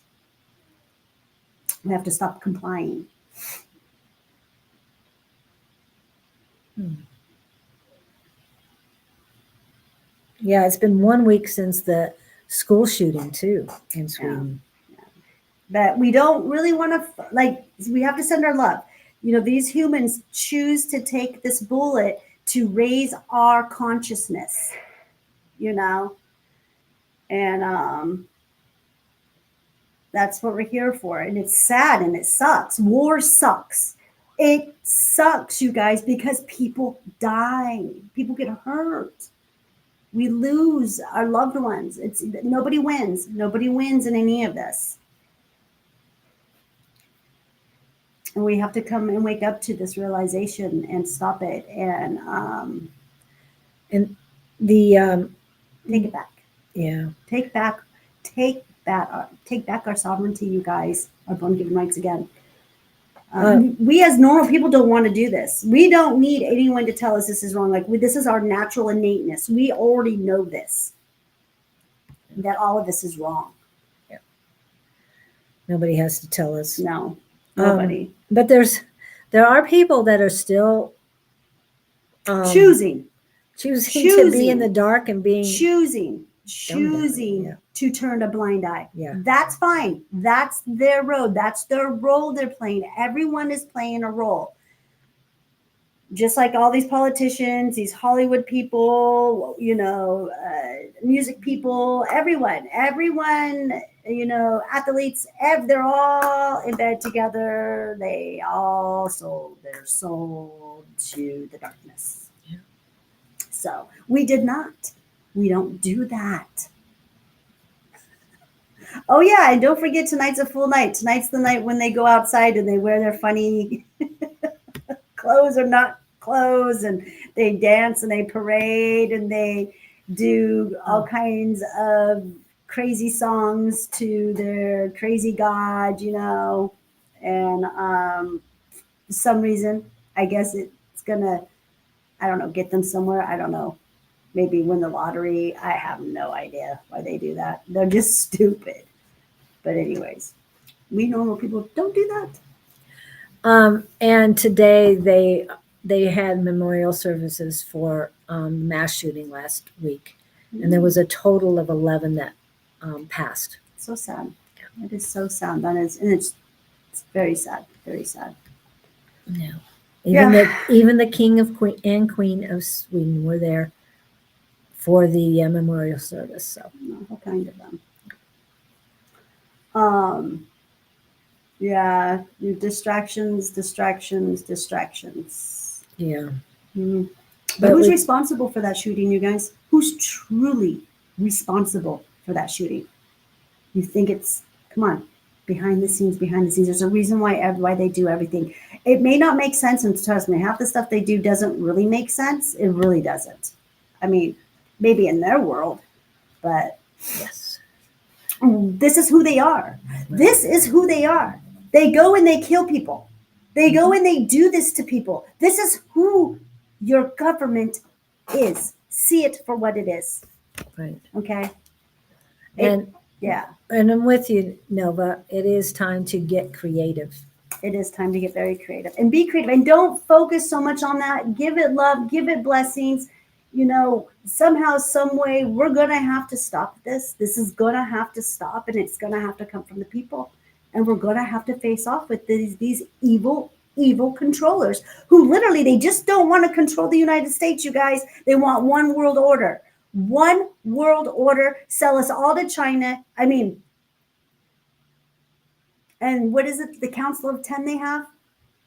We have to stop complying. Yeah, it's been 1 week since the school shooting too in Sweden. Yeah. But we don't really want to, we have to send our love. These humans choose to take this bullet to raise our consciousness, and that's what we're here for. And it's sad and it sucks. War sucks. It sucks, you guys, because people die. People get hurt. We lose our loved ones. Nobody wins. Nobody wins in any of this. And we have to come and wake up to this realization and stop it. And The Take it back. yeah. Take back our sovereignty, you guys. Our bone given rights again. We as normal people don't want to do this. We don't need anyone to tell us this is wrong. Like this is our natural innateness. We already know this. That all of this is wrong. Nobody has to tell us. No, nobody. But there are people that are still choosing to be in the dark and being choosing Yeah. to turn a blind eye. Yeah. That's fine. That's their road. That's their role they're playing. Everyone is playing a role. Just like all these politicians, these Hollywood people, music people, everyone, athletes, they're all in bed together. They all sold their soul to the darkness. Yeah. So we did not. We don't do that. Oh yeah, and don't forget tonight's a full night. Tonight's the night when they go outside and they wear their funny clothes or not clothes, and they dance and they parade and they do all kinds of crazy songs to their crazy god, and for some reason, I guess it's gonna, I don't know, get them somewhere. I don't know. Maybe win the lottery. I have no idea why they do that. They're just stupid. But anyways, we normal people don't do that. And today they had memorial services for mass shooting last week, and there was a total of 11 that passed. So sad. It is so sad. It's very sad. Very sad. Yeah. Even the king of and queen of Sweden were there for the memorial service. So all kind of them. Yeah, distractions. Yeah. Mm-hmm. But who's responsible for that shooting, you guys? Who's truly responsible for that shooting? You think it's, come on, behind the scenes. There's a reason why they do everything. It may not make sense, and trust me, half the stuff they do doesn't really make sense. It really doesn't. I mean, maybe in their world, but yes, this is who they are. Right. This is who they are. They go and they kill people. They go and they do this to people. This is who your government is. See it for what it is. Right. Okay. And yeah. And I'm with you, Nova. It is time to get creative. It is time to get very creative and be creative, and don't focus so much on that. Give it love, give it blessings. Somehow, some way, we're going to have to stop this. This is going to have to stop, and it's going to have to come from the people. And we're going to have to face off with these evil controllers who literally, they just don't want to control the United States, you guys. They want one world order. One world order. Sell us all to China. I mean, and what is it? The Council of 10 they have?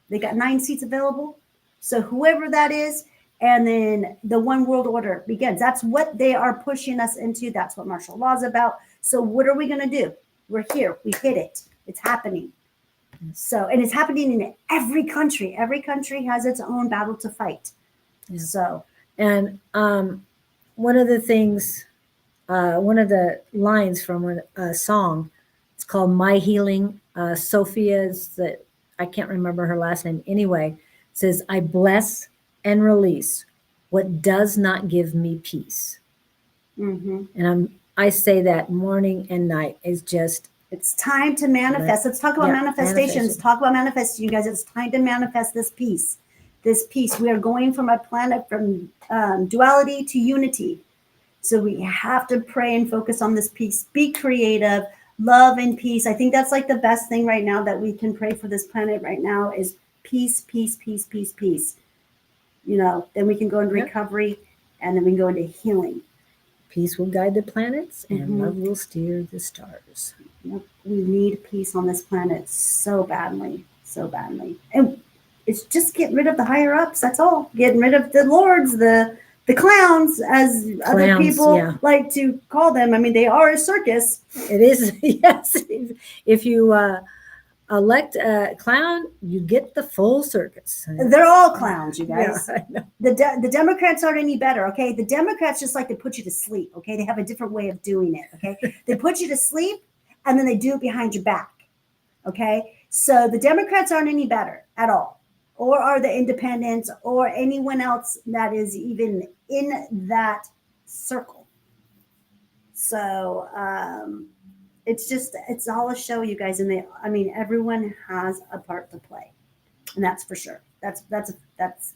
They got 9 seats available. So whoever that is, and then the one world order begins. That's what they are pushing us into. That's what martial law is about. So what are we going to do? We're here. We hit it. It's happening. So, and it's happening in every country. Every country has its own battle to fight. Yeah. So, and one of the things, one of the lines from a song, it's called "My Healing." Sophia's, that I can't remember her last name. Anyway, says, "I bless and release what does not give me peace." Mm-hmm. And I say that morning and night is just. It's time to manifest. Let's talk about manifestations. Talk about manifesting, you guys. It's time to manifest this peace. This peace. We are going from a planet from duality to unity. So we have to pray and focus on this peace. Be creative. Love and peace. I think that's like the best thing right now that we can pray for this planet right now is peace, peace, peace, peace, peace. Then we can go into recovery, and then we can go into healing. Peace will guide the planets, and love will steer the stars. Yep. We need peace on this planet so badly, so badly. And it's just getting rid of the higher ups. That's all. Getting rid of the lords, the clowns, as other people like to call them. I mean, they are a circus. It is, yes. If you elect a clown, you get the full circus. They're all clowns, you guys. Yeah, I know. The Democrats aren't any better, okay? The Democrats just like to put you to sleep, okay? They have a different way of doing it, okay? They put you to sleep and then they do it behind your back, okay? So the Democrats aren't any better at all, or are the independents or anyone else that is even in that circle. So it's all a show, you guys. And everyone has a part to play, and that's for sure. That's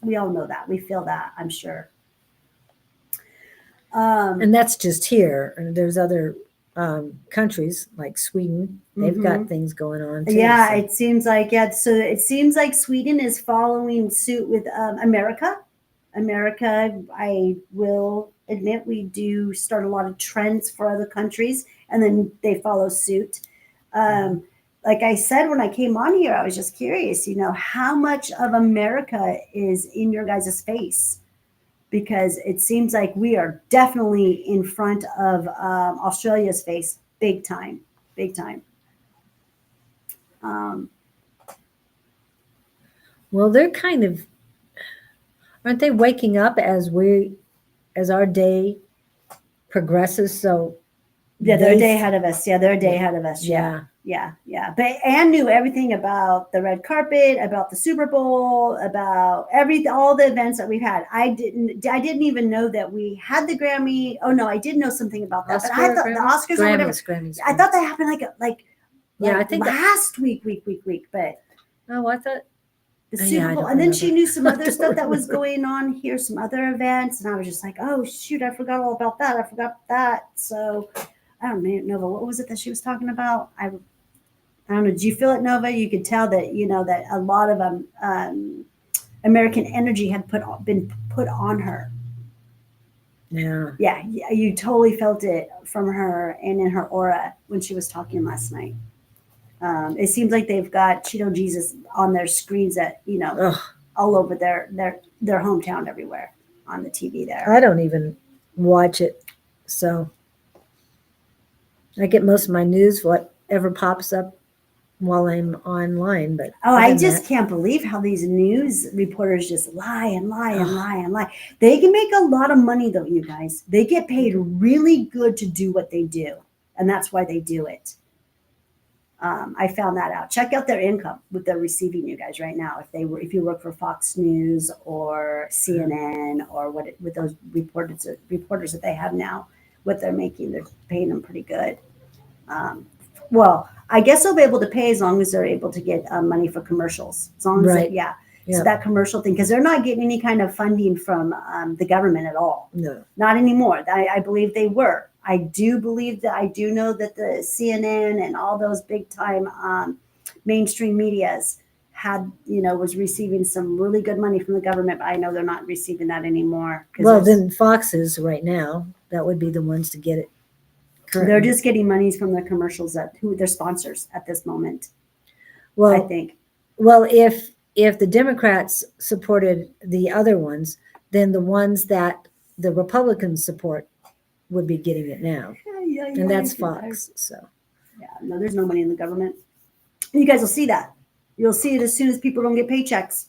we all know that. We feel that, I'm sure. And that's just here. And there's other countries like Sweden. They've got things going on too. Yeah, so. it seems like So it seems like Sweden is following suit with America. America, I will admit, we do start a lot of trends for other countries, and then they follow suit. Like I said, when I came on here, I was just curious, how much of America is in your guys' face? Because it seems like we are definitely in front of Australia's face, big time, big time. Well, they're kind of, aren't they waking up as our day progresses? So yeah, they're a day ahead of us. Yeah, they're a day ahead of us. Yeah. But Anne knew everything about the red carpet, about the Super Bowl, about all the events that we've had. I didn't even know that we had the Grammy. Oh no, I did know something about that. But I thought the Oscars or whatever. Grammys. I thought that happened like I think last week. But oh, I thought the Super Bowl, and then she knew some other stuff that was going on here, some other events, and I was just like, oh shoot, I forgot all about that. I forgot that. So I don't know, Nova, what was it that she was talking about? I don't know. Did you feel it, Nova? You could tell that that a lot of American energy had been put on her. Yeah. Yeah, you totally felt it from her and in her aura when she was talking last night. It seems like they've got Cheeto Jesus on their screens at all over their hometown, everywhere on the TV there. I don't even watch it, so I get most of my news whatever pops up while I'm online. But I just can't believe how these news reporters just lie and lie and lie and lie. They can make a lot of money though, you guys. They get paid really good to do what they do, and that's why they do it. I found that out. Check out their income, what they're receiving, you guys, right now. If you work for Fox News or CNN or with those reporters that they have now, what they're making, they're paying them pretty good. Well, I guess they'll be able to pay as long as they're able to get money for commercials. As long as So that commercial thing, because they're not getting any kind of funding from the government at all. No, not anymore. I believe they were. I do know that the CNN and all those big time mainstream medias was receiving some really good money from the government, but I know they're not receiving that anymore. Well, then Fox is right now. That would be the ones to get it. Currently. They're just getting monies from their commercials who their sponsors at this moment. Well, I think. Well, if the Democrats supported the other ones, then the ones that the Republicans support would be getting it now. And that's Fox. So no, there's no money in the government. You guys will see that. You'll see it as soon as people don't get paychecks.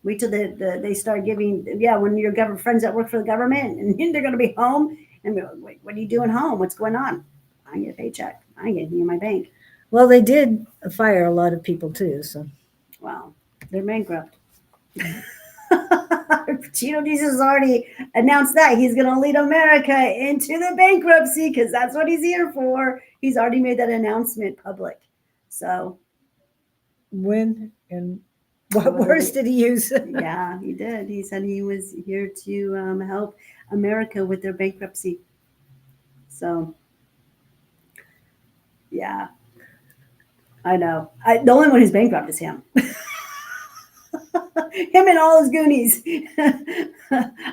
Wait till they start giving. Yeah, when your friends that work for the government and they're going to be home and be like, wait, what are you doing home? What's going on? I get a paycheck. I get it in my bank. Well, they did fire a lot of people too. So wow, they're bankrupt. Cheeto Jesus has already announced that he's going to lead America into the bankruptcy because that's what he's here for. He's already made that announcement public. So when and what words did he use? Yeah, he did. He said he was here to help America with their bankruptcy. So yeah, I know. The only one who's bankrupt is him. Him and all his goonies.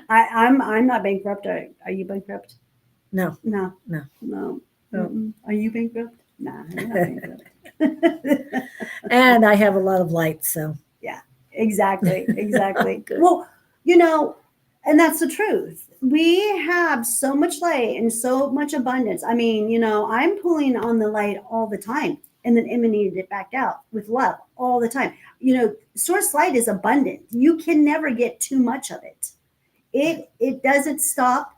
I'm not bankrupt. Are you bankrupt? No. Are you bankrupt? Nah, I'm not bankrupt. And I have a lot of lights, so yeah, exactly. Well, and that's the truth. We have so much light and so much abundance. I mean, I'm pulling on the light all the time. and then emanated it back out with love all the time. Source light is abundant. You can never get too much of it. It doesn't stop,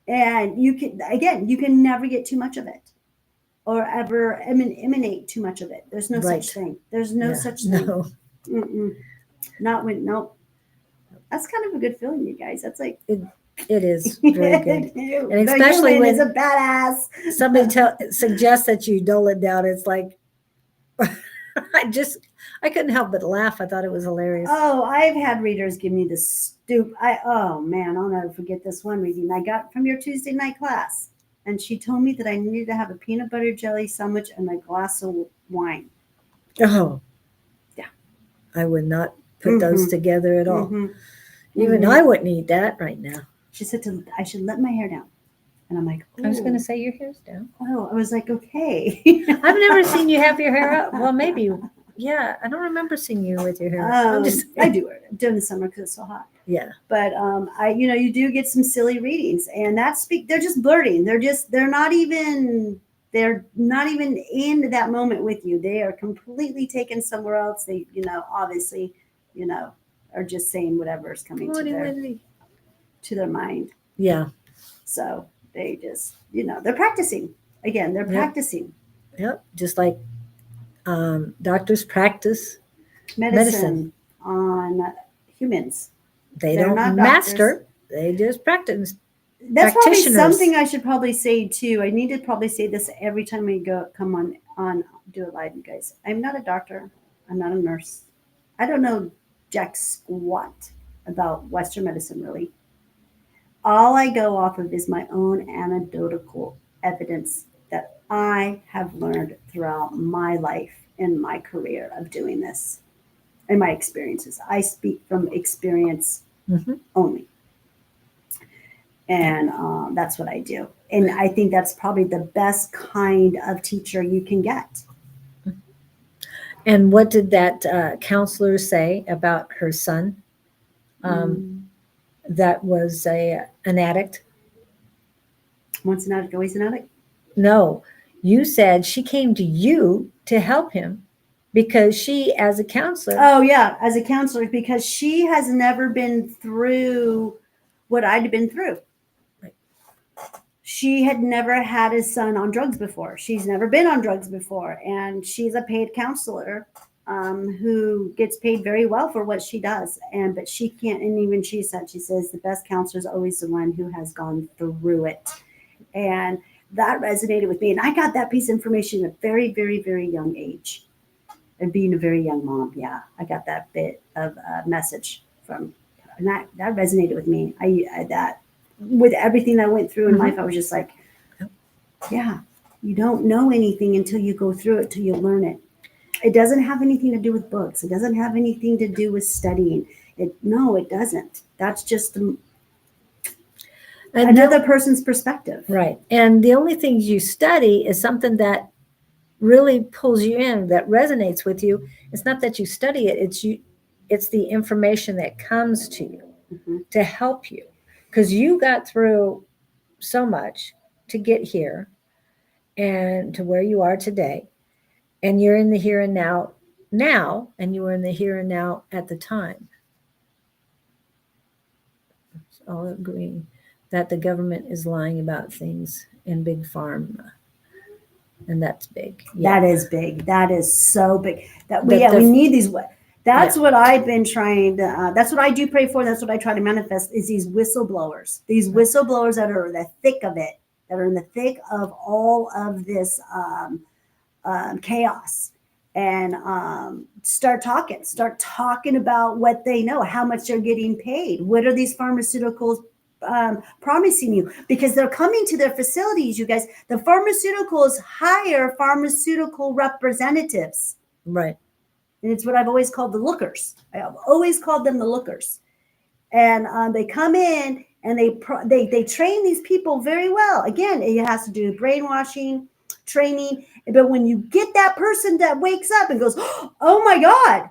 and you can never get too much of it, or ever emanate too much of it. There's no Right. such thing. There's no Yeah, such thing. no. Mm-mm. Not when no. That's kind of a good feeling, you guys. That's like It is very good. And especially is when- a badass. Somebody suggests that you dull it down. It's like, I couldn't help but laugh. I thought it was hilarious. Oh, I've had readers give me the oh man, I'll never forget this one reading I got from your Tuesday night class. And she told me that I needed to have a peanut butter jelly sandwich and a glass of wine. Oh. Yeah. I would not put those together at all. Even I wouldn't eat that right now. She said I should let my hair down. And I'm like, I was going to "Oh." say your hair's down. Oh, I was like, okay. I've never seen you have your hair up. Well, maybe. Yeah, I don't remember seeing you with your hair up. I'm just I do it during the summer because it's so hot. Yeah. But you do get some silly readings, and they're just blurting. They're not even in that moment with you. They are completely taken somewhere else. They, obviously, are just saying whatever is coming to their mind. Yeah. So they just, they're practicing. Again, they're practicing. Yep. Just like doctors practice Medicine on humans. They They're don't not master. They just practice. That's probably Practitioners. something I should probably say too. I need to probably say this every time we come on do it live, you guys. I'm not a doctor. I'm not a nurse. I don't know jack squat about Western medicine, really. All I go off of is my own anecdotal evidence that I have learned throughout my life and my career of doing this and my experiences. I speak from experience only. And that's what I do. And I think that's probably the best kind of teacher you can get. And what did that counselor say about her son? That was an addict. Once an addict, always an addict? No, you said she came to you to help him because she, as a counselor. Oh, yeah, as a counselor, because she has never been through what I'd been through. Right. She had never had a son on drugs before. She's never been on drugs before. And she's a paid counselor who gets paid very well for what she does. But she can't, and even she says the best counselor is always the one who has gone through it. And that resonated with me. And I got that piece of information at a very, very, very young age. And being a very young mom, I got that bit of a message from, and that resonated with me. That with everything I went through in life, I was just like, yeah, you don't know anything until you go through it, till you learn it. It doesn't have anything to do with books. It doesn't have anything to do with studying. No, it doesn't. That's just another person's perspective. Right. And the only things you study is something that really pulls you in, that resonates with you. It's not that you study it, it's the information that comes to you to help you, because you got through so much to get here and to where you are today, and you're in the here and now and you were in the here and now at the time. So I'll agree that the government is lying about things in big pharma. And that's big. Yeah. That is big. That is so big. We need these. That's what I've been trying to. That's what I do pray for. That's what I try to manifest. Is these whistleblowers. These whistleblowers that are in the thick of it. That are in the thick of all of this chaos, and start talking about what they know, how much they're getting paid. What are these pharmaceuticals promising you? Because they're coming to their facilities, you guys. The pharmaceuticals hire pharmaceutical representatives. Right. And it's what I've always called the lookers. I've always called them the lookers. And they come in and they train these people very well. Again, it has to do with brainwashing, training. But when you get that person that wakes up and goes, oh my God,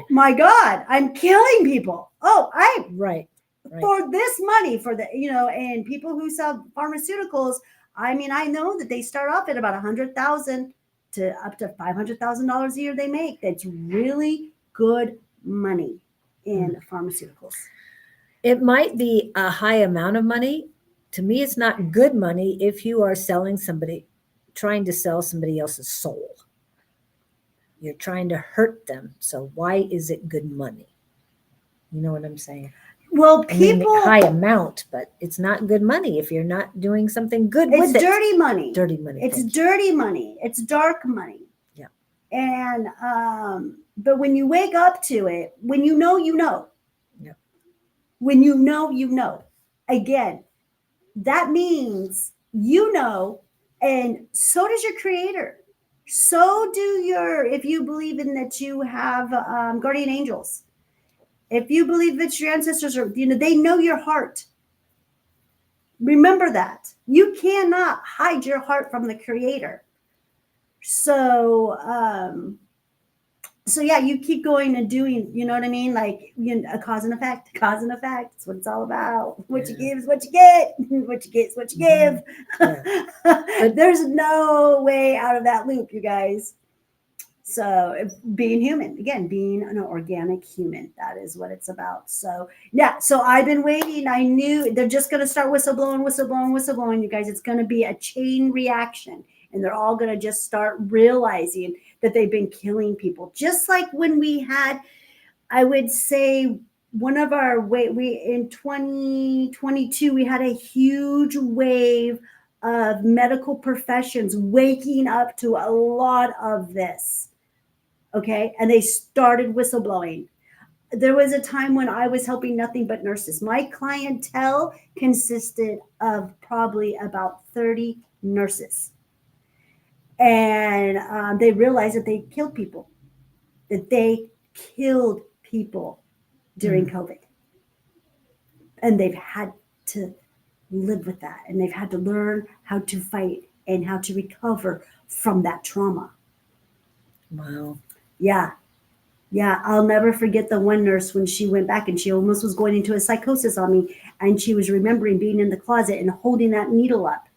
my God, I'm killing people. Right. For this money, for the, and people who sell pharmaceuticals, I mean, I know that they start off at about $100,000 to $500,000 a year they make. That's really good money in pharmaceuticals. It might be a high amount of money. To me, it's not good money if you are trying to sell somebody else's soul. You're trying to hurt them. So why is it good money? You know what I'm saying? Well, I mean, people, high amount, but it's not good money if you're not doing something good it's with it. dirty money. Dirty money. It's thank you. dirty money. It's dark money. Yeah. And but when you wake up to it, when you know, you know. Yeah. When you know, you know. Again, that means you know, and so does your creator. So do if you believe in that you have guardian angels. If you believe that your ancestors are, they know your heart. Remember that. You cannot hide your heart from the creator. So, so yeah, you keep going and doing, you know what I mean? Like, a cause and effect. That's what it's all about. What you give is what you get. What you get is what you give. Yeah. There's no way out of that loop, you guys. So being human, again, being an organic human, that is what it's about. So yeah, so I've been waiting. I knew they're just going to start whistleblowing, you guys. It's going to be a chain reaction, and they're all going to just start realizing that they've been killing people. Just like when we had, I would say, one of our we in 2022, we had a huge wave of medical professions waking up to a lot of this. Okay. And they started whistleblowing. There was a time when I was helping nothing but nurses. My clientele consisted of probably about 30 nurses. And they realized that they killed people, during COVID. And they've had to live with that. And they've had to learn how to fight and how to recover from that trauma. Wow. Yeah. Yeah, I'll never forget the one nurse when she went back and she almost was going into a psychosis on me. And she was remembering being in the closet and holding that needle up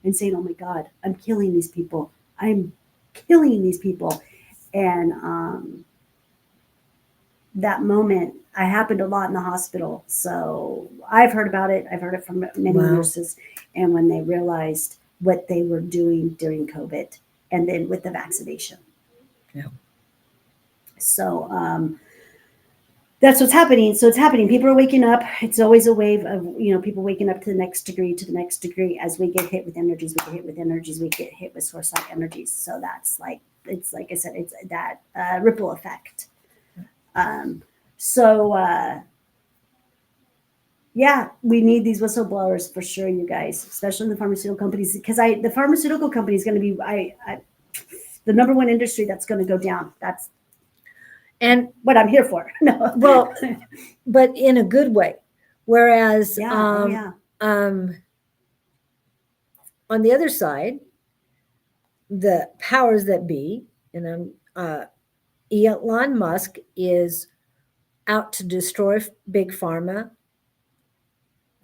and saying, oh my God, I'm killing these people. I'm killing these people. And that moment, I happened a lot in the hospital. So I've heard about it. I've heard it from many nurses. And when they realized what they were doing during COVID and then with the vaccination. Yeah. So that's what's happening. So it's happening. People are waking up. It's always a wave of, people waking up to the next degree. As we get hit with energies, we get hit with source light energies. So that's it's like I said, it's that ripple effect. Yeah, we need these whistleblowers for sure, you guys, especially in the pharmaceutical companies, because the pharmaceutical company is going to be the number one industry that's going to go down. That's what I'm here for. No. Well, but in a good way. Whereas yeah. On the other side, the powers that be, Elon Musk is out to destroy big pharma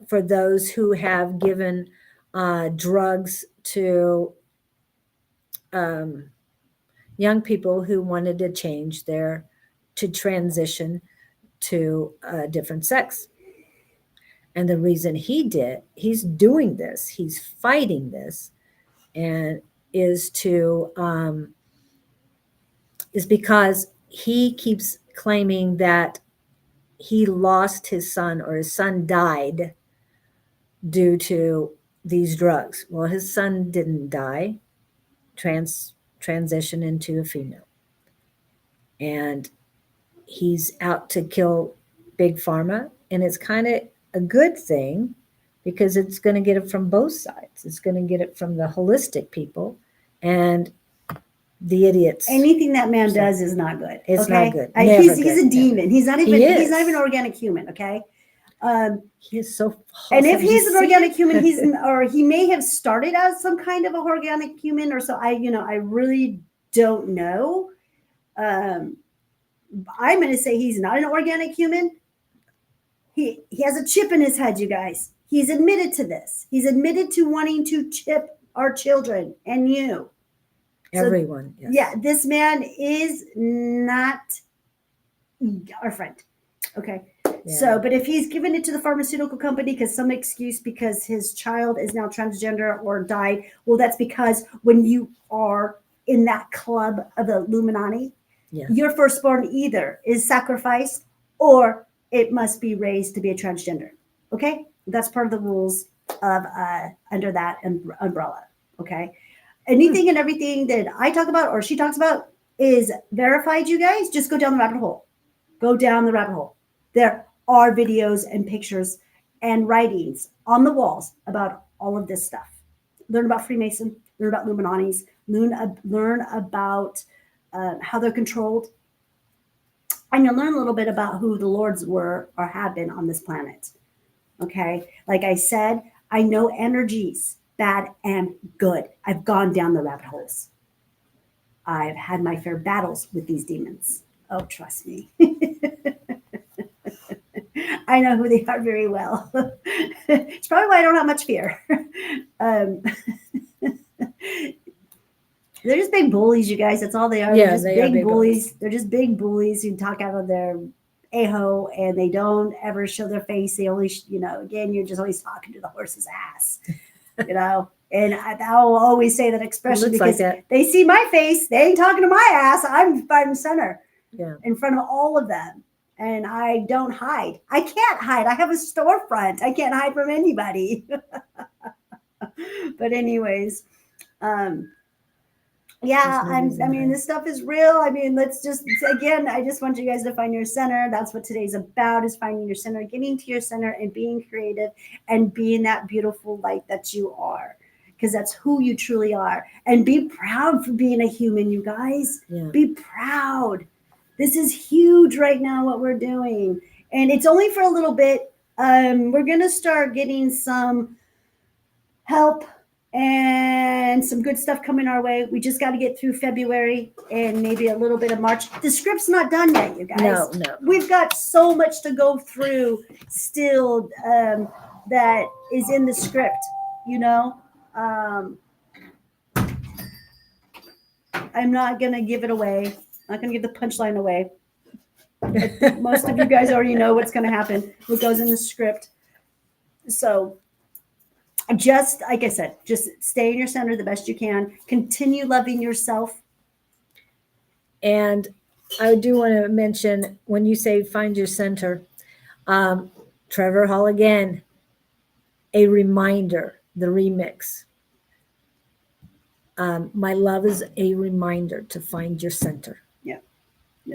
for those who have given drugs to young people who wanted to to transition to a different sex. And the reason he's doing this, he's fighting this, and is because he keeps claiming that he lost his son or his son died due to these drugs. Well, his son didn't die, transition into a female. And he's out to kill big pharma, and it's kind of a good thing because it's going to get it from both sides. It's going to get it from the holistic people and the idiots. Anything that man does is not good. It's not good. He's a demon. He's not even an organic human. Okay. He is so false. And if he's an organic human, he may have started as some kind of a organic human or so. I really don't know. I'm going to say he's not an organic human. He has a chip in his head, you guys. He's admitted to this. He's admitted to wanting to chip our children and you. So, Everyone. Yes. yeah, this man is not our friend. Okay. Yeah. So, but if he's given it to the pharmaceutical company because some excuse because his child is now transgender or died, well, that's because when you are in that club of the Illuminati, Yeah. your firstborn either is sacrificed or it must be raised to be a transgender. Okay. That's part of the rules of under that umbrella. Okay. Anything and everything that I talk about or she talks about is verified, you guys. Just go down the rabbit hole. Go down the rabbit hole. There are videos and pictures and writings on the walls about all of this stuff. Learn about Freemason, learn about Illuminatis, learn about how they're controlled. And you'll learn a little bit about who the lords were or have been on this planet. Okay. Like I said, I know energies, bad and good. I've gone down the rabbit holes. I've had my fair battles with these demons. Oh, trust me. I know who they are very well. It's probably why I don't have much fear. They're just big bullies, you guys. That's all they are. Yeah, They're just they are big big bullies. They're just big bullies who talk out of their a-ho and they don't ever show their face. They only, again, you're just always talking to the horse's ass, And I'll always say that expression because they see my face. They ain't talking to my ass. I'm front and center in front of all of them. And I don't hide. I can't hide. I have a storefront. I can't hide from anybody. But anyways, yeah, I mean, this stuff is real. I mean, let's just, again, I just want you guys to find your center. That's what today's about, is finding your center, getting to your center and being creative and being that beautiful light that you are, because that's who you truly are. And be proud for being a human, you guys. Yeah. Be proud. This is huge right now, what we're doing. And it's only for a little bit. We're going to start getting some help and some good stuff coming our way. We just got to get through February and maybe a little bit of March. The script's not done yet, you guys. No. We've got so much to go through still that is in the script, I'm not going to give it away. I'm not going to give the punchline away. I think most of you guys already know what's going to happen, what goes in the script. So just like I said, just stay in your center the best you can. Continue loving yourself. And I do want to mention, when you say find your center, Trevor Hall again, a reminder, the remix. My love is a reminder to find your center. Yeah.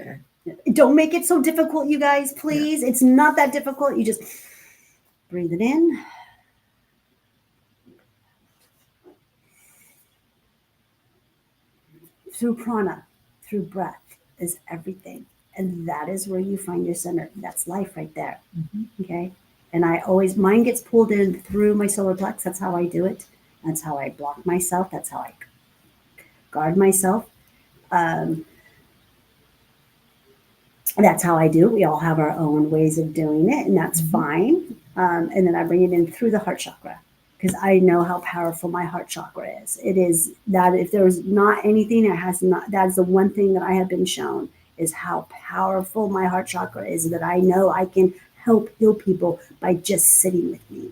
Okay. Don't make it so difficult, you guys, please. Yeah. It's not that difficult. You just breathe it in. Through prana, through breath is everything. And that is where you find your center. That's life right there. Mm-hmm. Okay. And mine gets pulled in through my solar plex. That's how I do it. That's how I block myself. That's how I guard myself. That's how I do. We all have our own ways of doing it, and that's fine. And then I bring it in through the heart chakra, because I know how powerful my heart chakra is. It is that if there's not anything, that's the one thing that I have been shown, is how powerful my heart chakra is, that I know I can help heal people by just sitting with me.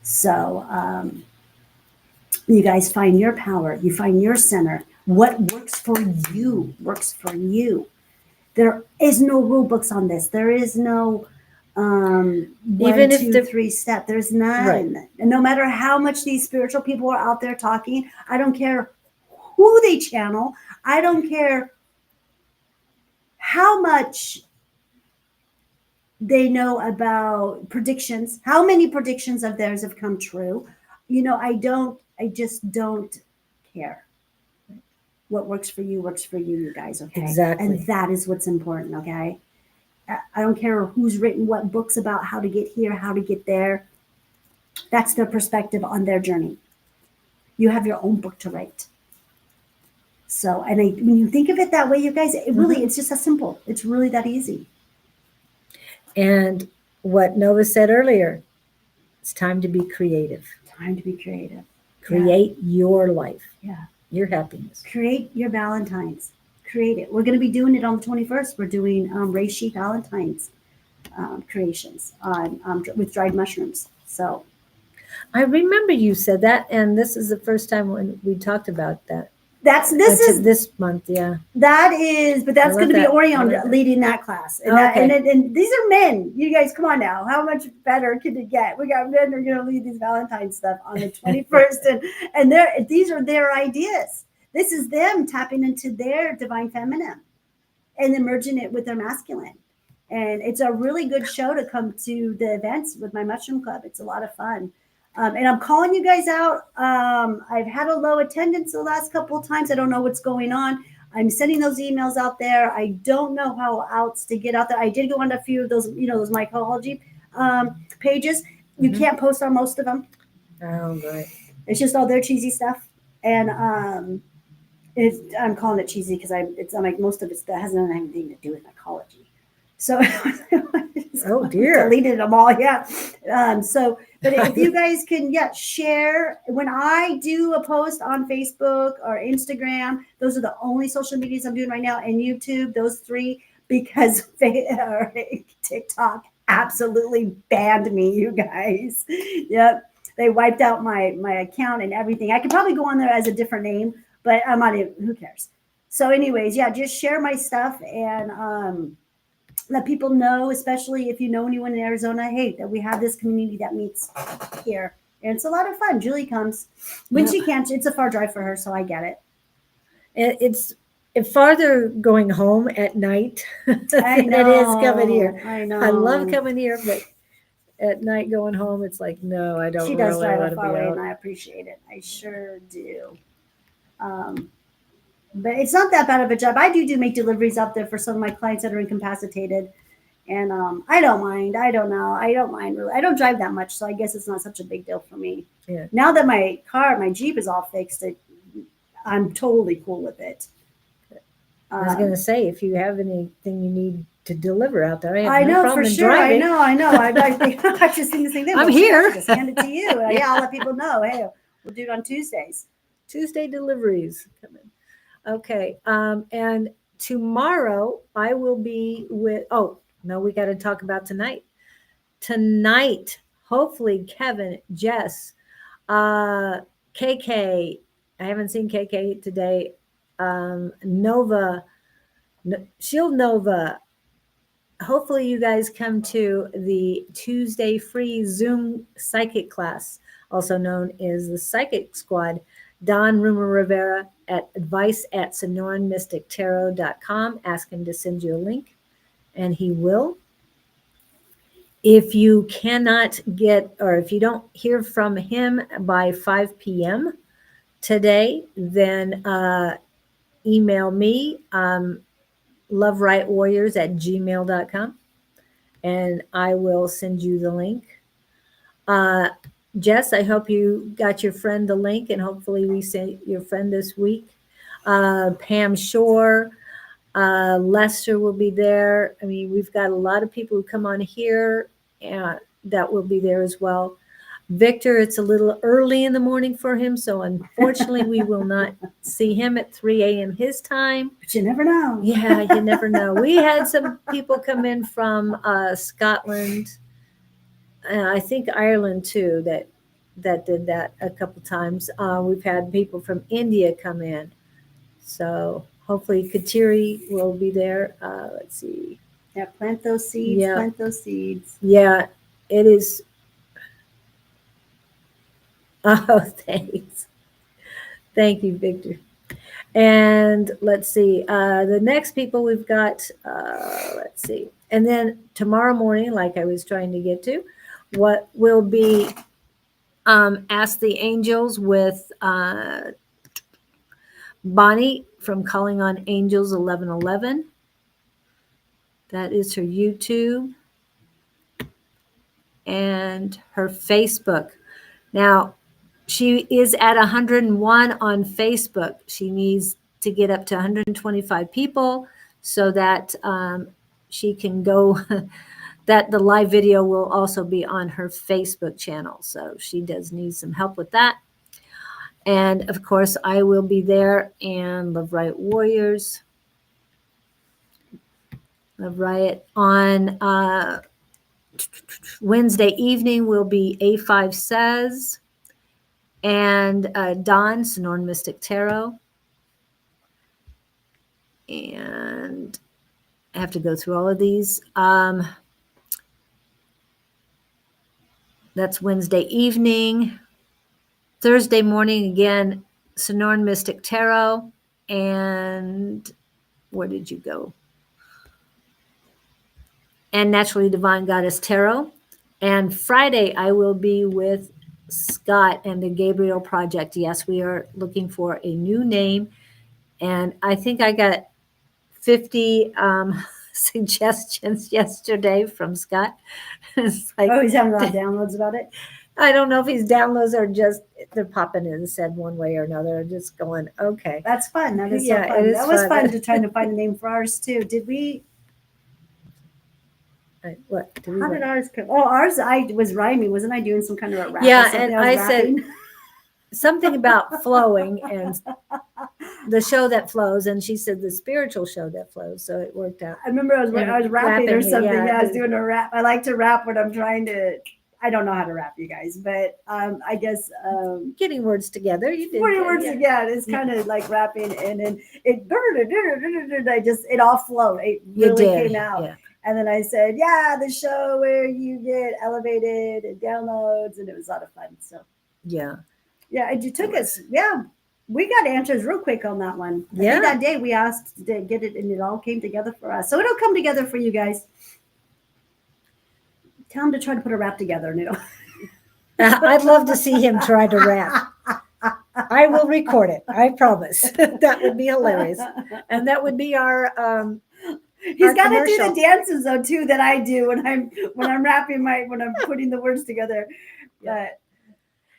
So you guys find your power. You find your center. What works for you works for you. There is no rule books on this. There is no 1, 2, 3 step. There's none. Right. And no matter how much these spiritual people are out there talking, I don't care who they channel. I don't care how much they know about predictions, how many predictions of theirs have come true. I just don't care. What works for you, you guys, okay? Exactly. And that is what's important, okay? I don't care who's written what books about how to get here, how to get there. That's their perspective on their journey. You have your own book to write. So, when you think of it that way, you guys, it's just that simple. It's really that easy. And what Nova said earlier, it's time to be creative. Time to be creative. Create your life. Yeah. Your happiness. Create your Valentines. Create it. We're going to be doing it on the 21st. We're doing reishi Valentines creations with dried mushrooms. So I remember you said that, and this is the first time when we talked about that. this is this month, yeah. That is, but that's going to be that. Orion leading that class. And, Okay. and these are men. You guys, come on now. How much better can it get? We got men who are going to lead these Valentine stuff on the 21st. and these are their ideas. This is them tapping into their divine feminine and then merging it with their masculine. And it's a really good show to come to the events with my mushroom club. It's a lot of fun. And I'm calling you guys out. I've had a low attendance the last couple of times. I don't know what's going on. I'm sending those emails out there. I don't know how else to get out there. I did go on a few of those, those mycology pages. You can't post on most of them. Oh, great. It's just all their cheesy stuff. And I'm calling it cheesy because I'm like most of it that hasn't anything to do with mycology. So oh dear, deleted them all. Yeah. But if you guys can, share. When I do a post on Facebook or Instagram, those are the only social medias I'm doing right now, and YouTube. Those three, because TikTok absolutely banned me. You guys. Yep. They wiped out my account and everything. I could probably go on there as a different name, but I'm not even. Who cares? So, anyways, just share my stuff and let people know, especially if you know anyone in Arizona, hey, that we have this community that meets here. And it's a lot of fun. Julie comes. When she can't, it's a far drive for her, so I get it. It's farther going home at night I know. It is coming here. I know. I love coming here, but at night going home, it's like, no, I don't She does really drive want a to far be way, out. and I appreciate it. I sure do. But it's not that bad of a job. I do make deliveries out there for some of my clients that are incapacitated. And I don't mind. I don't know. I don't mind really. I don't drive that much, so I guess it's not such a big deal for me. Yeah. Now that my Jeep is all fixed, I'm totally cool with it. I was going to say, if you have anything you need to deliver out there, I no know problem for in sure. driving. I know. I just think the same thing. I'm here. Just hand it to you. I'll let people know. Hey, we'll do it on Tuesdays. Tuesday deliveries coming. Okay. And tomorrow I will be with. Oh no, we got to talk about tonight. Tonight, hopefully, Kevin, Jess, KK. I haven't seen KK today. Nova, Shield Nova. Hopefully, you guys come to the Tuesday free Zoom psychic class, also known as the Psychic Squad. Don Rumer-Rivera at advice@sonoranmystictarot.com. Ask him to send you a link, and he will. If you cannot get, or if you don't hear from him by 5 p.m. today, then email me, loverightwarriors@gmail.com, and I will send you the link. Jess, I hope you got your friend the link, and hopefully we send your friend this week. Pam Shore, Lester will be there. I mean, we've got a lot of people who come on here that will be there as well. Victor, it's a little early in the morning for him, so unfortunately we will not see him at 3 a.m. his time. But you never know. Yeah, you never know. We had some people come in from Scotland, I think Ireland too, that did that a couple times. We've had people from India come in, so hopefully Kateri will be there. Let's see. Yeah, plant those seeds. Yeah. Plant those seeds. Yeah, it is. Oh, thanks. Thank you, Victor. And let's see. The next people we've got. Let's see. And then tomorrow morning, like I was trying to get to, what will be Ask the Angels with Bonnie from Calling on Angels 1111. That is her YouTube and her Facebook. Now, she is at 101 on Facebook. She needs to get up to 125 people so that she can go, that the live video will also be on her Facebook channel. So she does need some help with that. And of course, I will be there, and Love Riot Warriors. Love Riot on Wednesday evening will be A5 Says, and Don, Sonoran Mystic Tarot. And I have to go through all of these. That's Wednesday evening. Thursday morning, again, Sonoran Mystic Tarot. And where did you go? And Naturally Divine Goddess Tarot. And Friday, I will be with Scott and the Gabriel Project. Yes, we are looking for a new name. And I think I got 50 suggestions yesterday from Scott. It's like, Oh, he's having a lot of downloads about it. I don't know if he's downloads or just they're popping in said one way or another, just going, okay. That's fun. That is Yeah, so fun. it is That was fun. fun to try to find a name for ours too. Did we? What? How did ours come? Oh, ours. I was rhyming. Wasn't I doing some kind of a rap? Yeah, or something? and was I said- rapping. Something about flowing and the show that flows, and she said the spiritual show that flows, so it worked out. I remember I was rapping or rapping, something. yeah. Yeah, I was doing a rap. I like to rap when I'm trying to. I don't know how to rap, you guys, but I guess Getting words together, you did. putting good, words yeah. together is kind of like rapping, and then it all flowed. It You really did, came out. yeah. And then I said, yeah, the show where you get elevated and downloads, and it was a lot of fun. So Yeah. yeah, it took us. Yeah, we got answers real quick on that one. I Yeah. think that day we asked to get it, and it all came together for us. So it'll come together for you guys. Tell him to try to put a rap together, and it'll. I'd love to see him try to rap. I will record it. I promise. That would be hilarious. And that would be our He's got to do commercial. the dances though too that I do when I'm rapping when I'm putting the words together. Yeah. But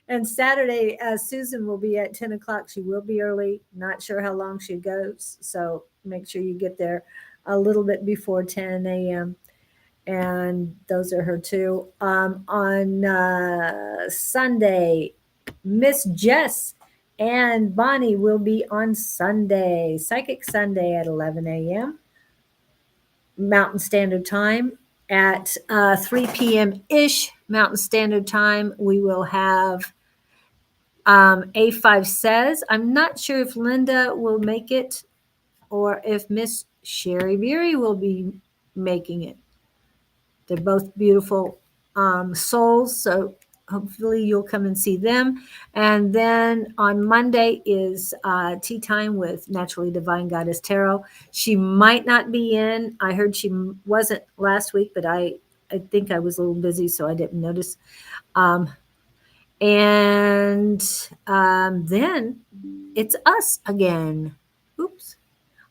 and Saturday, Susan will be at 10 o'clock. She will be early. Not sure how long she goes. So make sure you get there a little bit before 10 a.m. And those are her two. On Sunday, Miss Jess and Bonnie will be on Sunday, Psychic Sunday at 11 a.m. Mountain Standard Time. At 3 p.m. ish Mountain Standard Time, we will have A5 Says. I'm not sure if Linda will make it or if Miss Sherry Beery will be making it. They're both beautiful souls, so hopefully you'll come and see them. And then on Monday is tea time with Naturally Divine Goddess Tarot. She might not be in. I heard she wasn't last week, but I think I was a little busy, so I didn't notice. And then it's us again. Oops.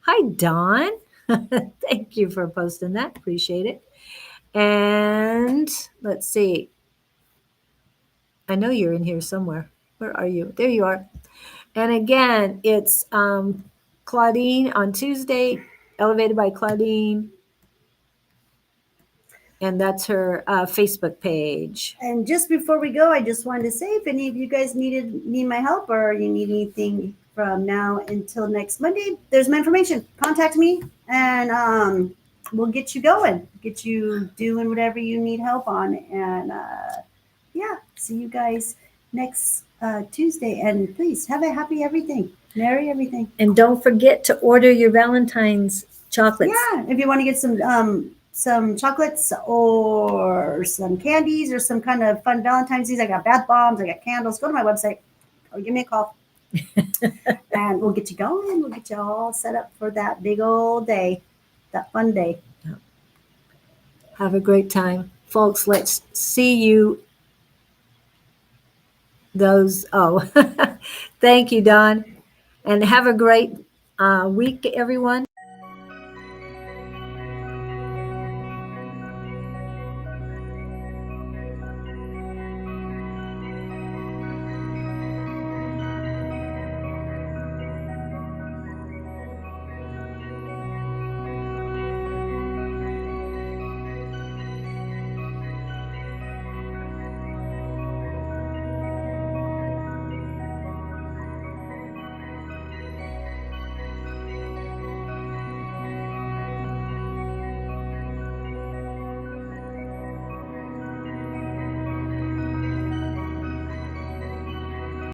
Hi, Dawn. Thank you for posting that. Appreciate it. And let's see. I know you're in here somewhere. Where are you? There you are. And again, it's Claudene on Tuesday, Elevated by Claudene. And that's her Facebook page. and just before we go, I just wanted to say if any of you guys need my help or you need anything from now until next Monday, there's my information. Contact me and we'll get you going, get you doing whatever you need help on. And yeah, see you guys next Tuesday. And please have a happy everything. Merry everything. And don't forget to order your Valentine's chocolates. Yeah, if you want to get some chocolates or some candies or some kind of fun Valentine's Day, I got bath bombs, I got candles. Go to my website or give me a call. And we'll get you going. We'll get you all set up for that big old day, that fun day. Have a great time. Folks, let's see you. Thank you, Don. And have a great week, everyone.